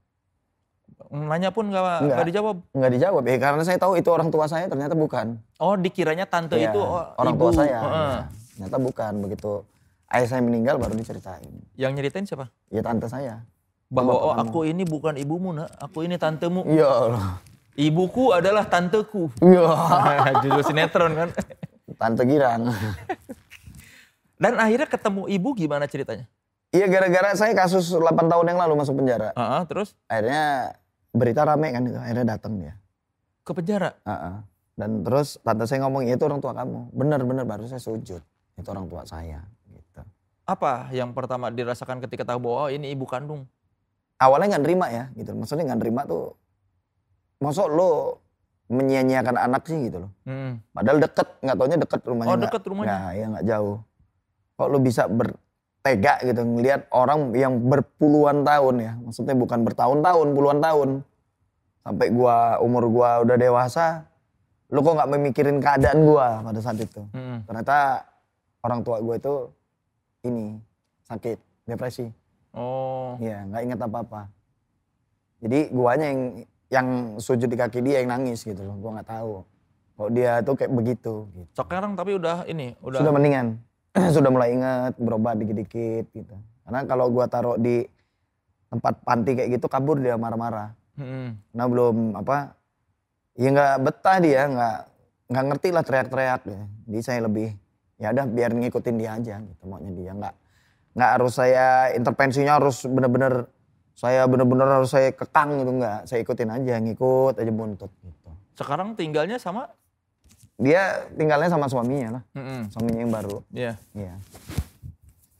Nanya pun nggak dijawab? Nggak dijawab ya karena saya tahu itu orang tua saya ternyata bukan. Oh dikiranya tante itu orang ibu. Tua saya. Ya. Ternyata bukan, begitu ayah saya meninggal baru diceritain. Yang nyeritain siapa? Ya tante saya. Bahwa aku ini bukan ibumu nak, aku ini tantemu. Ya Allah. Ibuku adalah tanteku. Iya. Judul sinetron kan. Tante girang. Dan akhirnya ketemu ibu gimana ceritanya? Iya gara-gara saya kasus 8 tahun yang lalu masuk penjara. Terus? Akhirnya berita rame kan itu, akhirnya datang dia. Ke penjara? Dan terus tante saya ngomong, itu orang tua kamu. Bener-bener baru saya sujud, itu orang tua saya. Gitu. Apa yang pertama dirasakan ketika tahu bahwa ini ibu kandung? awalnya nggak nerima ya gitu. Maksudnya nggak nerima tuh, maksud lo menyia-nyiakan anak sih gitu loh. Padahal deket, nggak taunya deket rumahnya. Oh deket rumahnya? Nggak, ya nggak jauh. Kok lo bisa bertega gitu ngelihat orang yang berpuluhan tahun ya, maksudnya bukan bertahun-tahun, puluhan tahun. Sampai umur gua udah dewasa, lu kok nggak memikirin keadaan gua pada saat itu. Ternyata orang tua gua itu sakit, depresi. Oh. Iya, nggak inget apa-apa. Jadi guanya yang sujud di kaki dia yang nangis gitu loh. Gua nggak tahu kok dia tuh kayak begitu. Gitu. Sekarang tapi udah sudah mendingan, sudah mulai inget, berobat dikit-dikit gitu. Karena kalau gua taruh di tempat panti kayak gitu kabur dia marah-marah. Nah belum ya nggak betah dia, nggak ngerti lah teriak-teriak. Ya. Jadi saya lebih ya udah biar ngikutin dia aja gitu maunya dia, nggak harus saya intervensinya harus bener-bener harus saya kekang gitu, nggak, saya ikutin aja, ngikut aja buntut gitu. Sekarang tinggalnya sama? Dia tinggalnya sama suaminya lah, suaminya yang baru. Iya. Iya.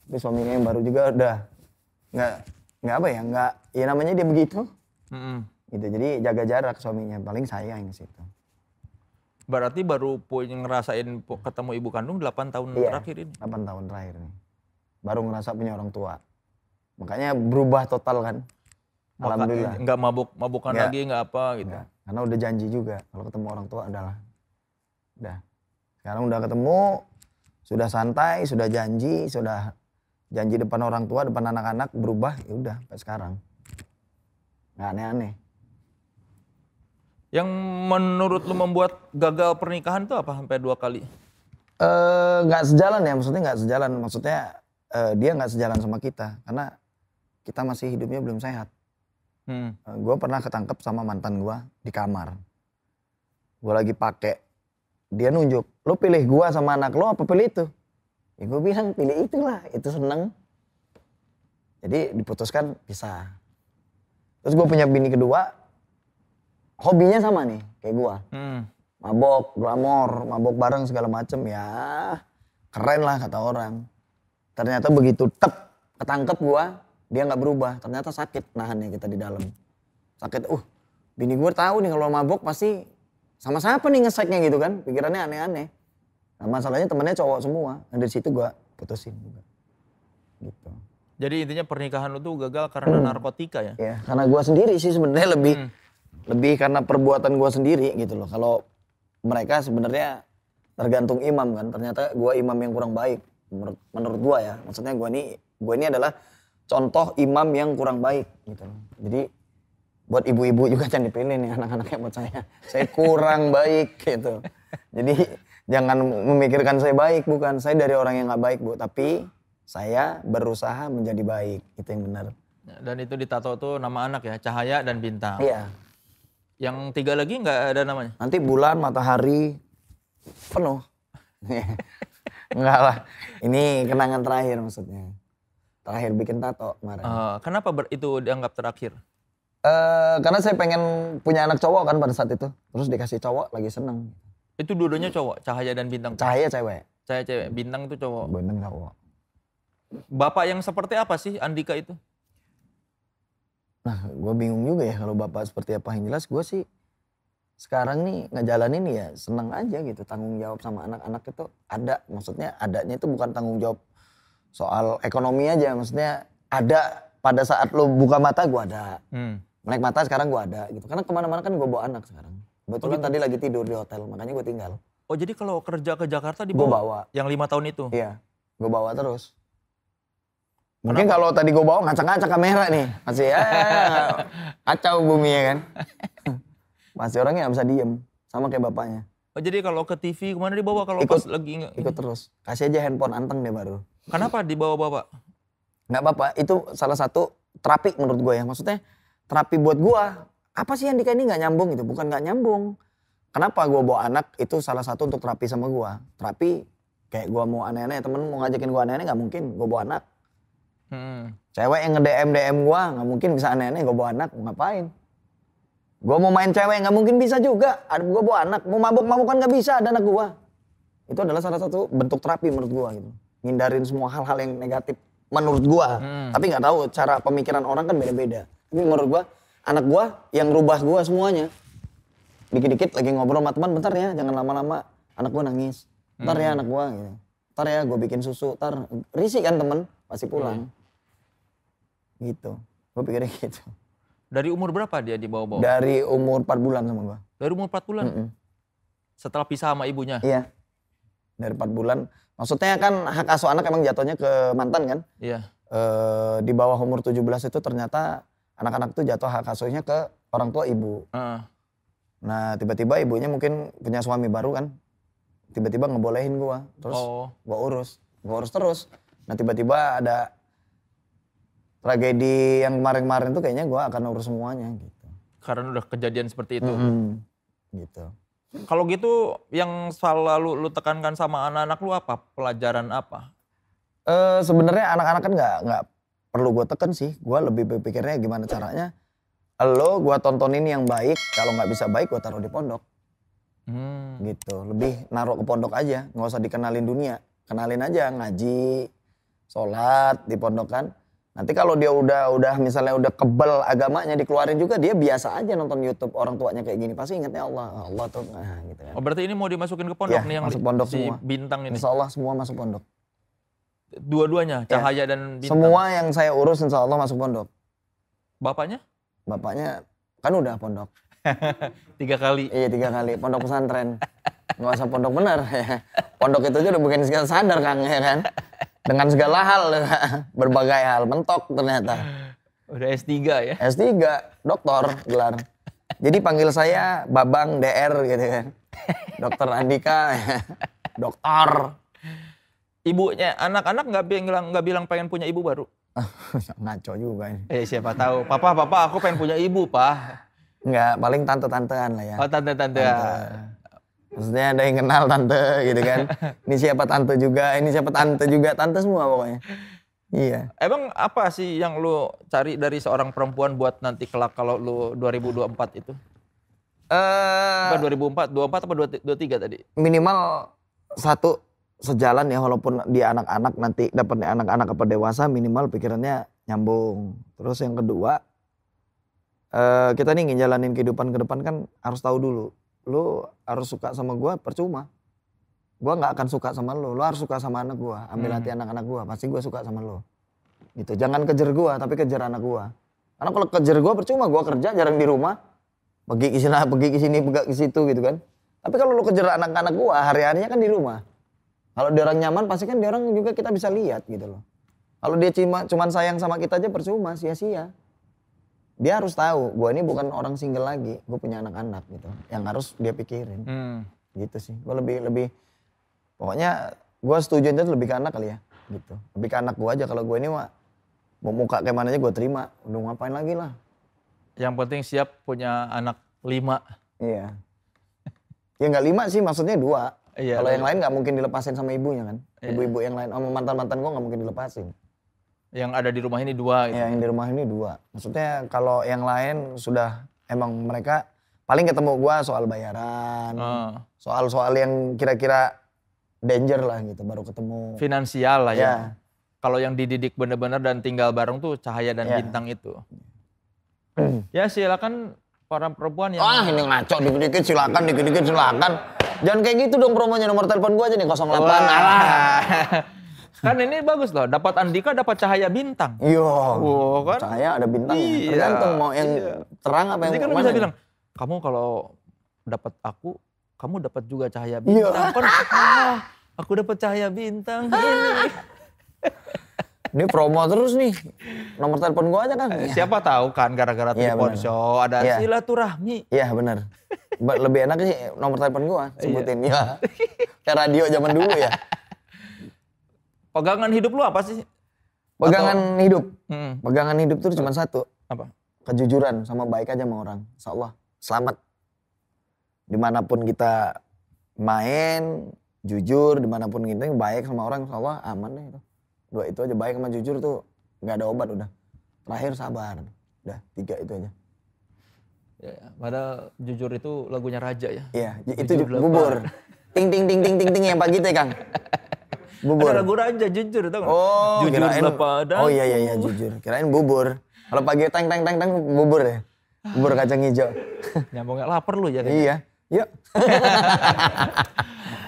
Tapi suaminya yang baru juga udah nggak ya namanya dia begitu. Gitu, jadi jaga jarak suaminya, paling saya yang situ. Berarti baru ngerasain ketemu ibu kandung 8 tahun terakhir ini? 8 tahun terakhir nih. Baru ngerasa punya orang tua. Makanya berubah total kan. Alhamdulillah. Nggak mabuk-mabukan lagi, nggak apa gitu. Enggak. Karena udah janji juga, kalau ketemu orang tua udah. Sekarang udah ketemu, sudah santai, sudah janji depan orang tua, depan anak-anak, berubah, ya udah sampai sekarang. Nggak aneh-aneh. Yang menurut lu membuat gagal pernikahan tuh apa sampai 2 kali? Nggak sejalan ya, maksudnya dia nggak sejalan sama kita karena kita masih hidupnya belum sehat. Gue pernah ketangkep sama mantan gue di kamar. Gue lagi pakai, dia nunjuk, lo pilih gue sama anak lo apa pilih itu? Ya gue bilang pilih itulah, itu seneng. Jadi diputuskan pisah. Terus gue punya bini kedua, hobinya sama nih kayak gue. Mabok, glamor, mabok bareng segala macem, ya keren lah kata orang. Ternyata begitu ketangkep gue, dia nggak berubah. Ternyata sakit nahannya kita di dalam. Sakit, bini gue tahu nih kalau mabok pasti sama siapa nih ngeseknya gitu kan. Pikirannya aneh-aneh. Nah masalahnya temennya cowok semua. Nah dari situ gue putusin juga. Gitu. Jadi intinya pernikahan lu tuh gagal karena narkotika ya? Iya, karena gue sendiri sih sebenarnya lebih karena perbuatan gue sendiri gitu loh. Kalau mereka sebenarnya tergantung imam kan. Ternyata gue imam yang kurang baik menurut gue ya. Maksudnya gue ini adalah contoh imam yang kurang baik gitu loh. Jadi buat ibu-ibu juga jangan dipilih nih anak-anaknya buat saya. Saya kurang baik gitu. Jadi jangan memikirkan saya baik, bukan. Saya dari orang yang gak baik Bu, tapi saya berusaha menjadi baik. Itu yang benar. Dan itu ditato tuh nama anak ya, Cahaya dan Bintang. Iya. Yang 3 lagi nggak ada namanya? Nanti bulan, matahari, penuh. Enggak lah, ini kenangan terakhir maksudnya. Terakhir bikin tato kemarin. Kenapa itu dianggap terakhir? Karena saya pengen punya anak cowok kan pada saat itu. Terus dikasih cowok, lagi seneng. Itu dua-duanya cowok, Cahaya dan Bintang? Cahaya cewek. Cahaya cewek, Bintang itu cowok? Bintang cowok. Bapak yang seperti apa sih Andika itu? Nah, gue bingung juga ya kalau bapak seperti apa. Yang jelas gue sih sekarang nih ngejalanin ya seneng aja gitu. Tanggung jawab sama anak-anak itu ada. Maksudnya adanya itu bukan tanggung jawab soal ekonomi aja. Maksudnya ada pada saat lo buka mata gue ada. Melek mata sekarang gue ada gitu. Karena kemana-mana kan gue bawa anak sekarang. Kebetulan tadi lagi tidur di hotel, makanya gue tinggal. Oh jadi kalau kerja ke Jakarta dibawa? Gue bawa. Yang 5 tahun itu? Iya, gue bawa terus. Mungkin kalau tadi gue bawa ngacak-ngacak kamera nih. Masih ya kacau bumi ya kan. Masih orangnya gak bisa diem. Sama kayak bapaknya. Oh jadi kalau ke TV kemana dibawa kalau pas lagi? Ikut terus. Kasih aja handphone anteng deh baru. Kenapa dibawa bapak? Gak apa-apa, itu salah satu terapi menurut gue ya. Maksudnya terapi buat gue. Apa sih Andika ini gak nyambung gitu? Bukan gak nyambung. Kenapa gue bawa anak itu salah satu untuk terapi sama gue. Terapi kayak gue mau aneh-aneh, temen mau ngajakin gue aneh-aneh gak mungkin. Gue bawa anak. Cewek yang nge-DM gue gak mungkin bisa aneh-aneh, gue bawa anak, ngapain? Gue mau main cewek gak mungkin bisa juga, gue bawa anak. Mau mabuk-mabukan gak bisa, ada anak gue. Itu adalah salah satu bentuk terapi menurut gue gitu. Ngindarin semua hal-hal yang negatif menurut gue. Tapi gak tahu cara pemikiran orang kan beda-beda. Tapi menurut gue, anak gue yang rubah gue semuanya. Dikit-dikit lagi ngobrol sama teman, bentar ya jangan lama-lama. Anak gue nangis. Bentar ya anak gue gitu. Bentar ya gue bikin susu. Bentar, risih kan temen, pasti pulang. Gitu, gue pikirnya gitu. Dari umur berapa dia dibawa-bawa? Dari umur 4 bulan sama gue. Dari umur 4 bulan? Setelah pisah sama ibunya? Iya, dari 4 bulan. Maksudnya kan hak asuh anak emang jatuhnya ke mantan kan? Iya. Di bawah umur 17 itu ternyata anak-anak tuh jatuh hak asuhnya ke orang tua ibu. Nah tiba-tiba ibunya mungkin punya suami baru kan. Tiba-tiba ngebolehin gue. Terus gue urus terus. Nah tiba-tiba ada tragedi yang kemarin-kemarin tuh kayaknya gue akan urus semuanya gitu. Karena udah kejadian seperti itu. Gitu. Kalau gitu yang selalu lu tekankan sama anak-anak lu apa? Pelajaran apa? Sebenarnya anak-anak kan nggak perlu gue tekan sih. Gue lebih berpikirnya gimana caranya. Gue tontonin yang baik. Kalau nggak bisa baik gue taruh di pondok. Gitu. Lebih naruh ke pondok aja. Nggak usah dikenalin dunia. Kenalin aja ngaji, sholat di pondok kan. Nanti kalau dia udah misalnya udah kebal agamanya dikeluarin juga, dia biasa aja nonton YouTube orang tuanya kayak gini. Pasti ingatnya Allah tuh gitu kan. Oh berarti ini mau dimasukin ke pondok nih yang masuk pondok si semua. Bintang ini? Insya Allah semua masuk pondok. Dua-duanya, Cahaya dan Bintang? Semua yang saya urus insya Allah masuk pondok. Bapaknya? Bapaknya kan udah pondok. 3 kali? Iya 3 kali, pondok pesantren. Nggak usah pondok bener ya. Pondok itu aja udah bikin sadar Kang ya kan. Dengan segala hal, berbagai hal, mentok ternyata. Udah S3 ya? S3, doktor gelar. Jadi panggil saya Babang DR gitu kan. Dokter Andika, dokter. Ibunya, anak-anak nggak bilang pengen punya ibu baru? Ngaco juga ini. Siapa tahu. Papa, aku pengen punya ibu, Pak. Enggak, paling tante-tantean lah ya. Oh, tante-tante. Maksudnya ada yang kenal tante gitu kan. Ini siapa tante juga, ini siapa tante juga, tante semua pokoknya. Iya. Emang apa sih yang lu cari dari seorang perempuan buat nanti kelak kalau lu 2024 itu? Bukan 2004, 24 apa 23 tadi? Minimal satu sejalan ya, walaupun dia anak-anak nanti dapatnya anak-anak apa dewasa, minimal pikirannya nyambung. Terus yang kedua, kita nih ngejalanin kehidupan ke depan kan harus tahu dulu. Lu harus suka sama gue percuma. Gue gak akan suka sama lu harus suka sama anak gue. Ambil hati anak-anak gue, pasti gue suka sama lu. Gitu, jangan kejar gue tapi kejar anak gue. Karena kalau kejar gue percuma, gue kerja jarang di rumah. Pergi ke sini, pergi ke situ gitu kan. Tapi kalau lu kejar anak-anak gue, hari-harinya kan di rumah. Kalau dia orang nyaman, pasti kan dia orang juga kita bisa lihat gitu loh. Kalau dia cuman sayang sama kita aja percuma, sia-sia. Dia harus tahu, gue ini bukan orang single lagi, gue punya anak-anak gitu, yang harus dia pikirin, gitu sih. Gue lebih, pokoknya gue setuju itu lebih ke anak kali ya, gitu. Lebih ke anak gue aja, kalau gue ini mah mau muka kayak mana aja gue terima, udah ngapain lagi lah. Yang penting siap punya anak 5. Iya. Ya nggak 5 sih, maksudnya 2. Iya, kalau yang lain nggak mungkin dilepasin sama ibunya kan, ibu-ibu yang lain, sama mantan-mantan gue nggak mungkin dilepasin. Yang ada di rumah ini 2 gitu. Ya, yang di rumah ini 2. Maksudnya kalau yang lain sudah emang mereka paling ketemu gua soal bayaran. Soal-soal yang kira-kira danger lah gitu baru ketemu. Finansial lah ya. Kalau yang dididik benar-benar dan tinggal bareng tuh Cahaya dan Bintang itu. Ya silakan para perempuan yang... ini ngaco dikit-dikit silakan, dikit-dikit silakan. Jangan kayak gitu dong promonya, nomor telepon gua aja nih 08. Kan ini bagus loh, dapat Andika, dapat Cahaya Bintang. Iya, kan? Cahaya ada bintang ya. Tergantung mau yang terang apa yang mana. Nanti kan lu bisa bilang, kamu kalau dapat aku, kamu dapat juga Cahaya Bintang. Kan, aku dapat Cahaya Bintang. Ini promo terus nih, nomor telepon gua aja kan. Siapa tahu kan gara-gara Tripod Show ada silaturahmi. Iya benar. Lebih enak sih nomor telepon gua sebutin ya. Kayak radio zaman dulu ya. Pegangan hidup lu apa sih? Pegangan hidup? Pegangan hidup tuh cuma satu. Apa? Kejujuran sama baik aja sama orang. Insya Allah selamat. Dimanapun kita main, jujur, dimanapun kita baik sama orang, insya Allah aman deh itu. 2 itu aja, baik sama jujur tuh gak ada obat udah. Terakhir sabar. Udah 3 itu aja. Ya, padahal jujur itu lagunya Raja ya? Iya, itu bubur. Ting ting ting ting ting ting yang pagi teh Kang. Bubur. Ada lagu Raja jujur tau gak? Oh, jujur kirain, padaku. Oh iya jujur. Kirain bubur. Kalau pagi teng bubur ya. Bubur kacang hijau. Nyambungnya lapar lu jadi. Iya. Yuk.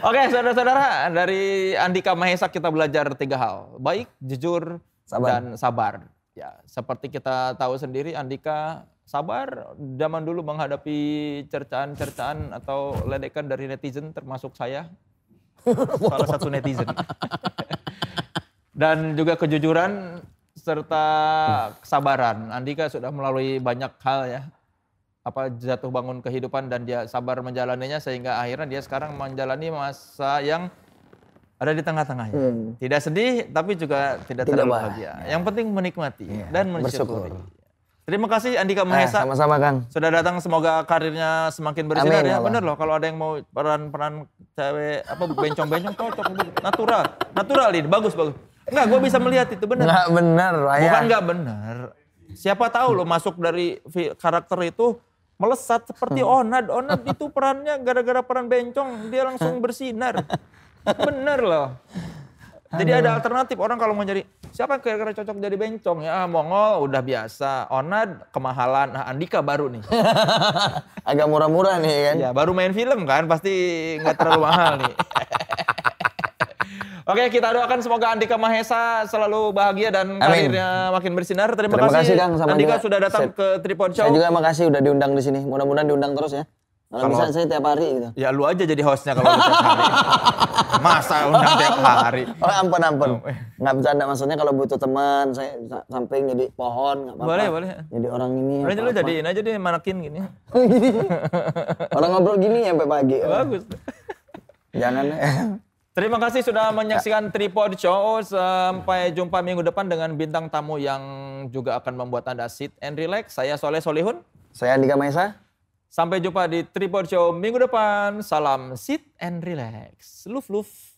Oke, saudara-saudara, dari Andika Mahesa kita belajar 3 hal. Baik, jujur, dan sabar. Ya, seperti kita tahu sendiri, Andika sabar zaman dulu menghadapi cercaan-cercaan atau ledekan dari netizen, termasuk saya. Salah satu netizen. Dan juga kejujuran serta kesabaran. Andika sudah melalui banyak hal ya. Jatuh bangun kehidupan dan dia sabar menjalaninya sehingga akhirnya dia sekarang menjalani masa yang ada di tengah-tengahnya. Tidak sedih tapi juga tidak terlalu bahagia. Yang penting menikmati dan mensyukuri. Terima kasih Andika Mahesa. Sama-sama Kang. Sudah datang, semoga karirnya semakin bersinar ya. Bener loh, kalau ada yang mau peran-peran cewek bencong-bencong cocok, natural ini, bagus. Enggak, gue bisa melihat itu bener. Enggak bener, Raya. Bukan enggak bener. Siapa tahu loh masuk dari karakter itu melesat seperti Onad. Onad itu perannya gara-gara peran bencong dia langsung bersinar. Bener loh. Jadi ada alternatif, orang kalau mau jadi siapa yang kira-kira cocok jadi bencong ya, Mongol udah biasa, Onad kemahalan, nah Andika baru nih. Agak murah-murah nih kan. Ya baru main film kan, pasti nggak terlalu mahal nih. Oke, kita doakan semoga Andika Mahesa selalu bahagia dan karirnya makin bersinar. Terima kasih Kang, Andika sudah datang ke Tripod Show. Saya juga makasih udah diundang di sini. Mudah-mudahan diundang terus ya. Kalau bisa saya tiap hari gitu. Ya lu aja jadi hostnya kalau tiap hari. Masa undang tiap hari. Oh ampun. Nggak bercanda, maksudnya kalau butuh teman, saya samping jadi pohon nggak apa-apa. Boleh. Jadi orang ini. Boleh lu jadiin aja deh manekin gini. Orang ngobrol gini sampai pagi. Bagus. Jangan. Terima kasih sudah menyaksikan Tripod Show. Sampai jumpa minggu depan dengan bintang tamu yang juga akan membuat Anda sit and relax. Saya Soleh Solihun. Saya Andika Mahesa. Sampai jumpa di Tripod Show minggu depan. Salam sit and relax. Luf.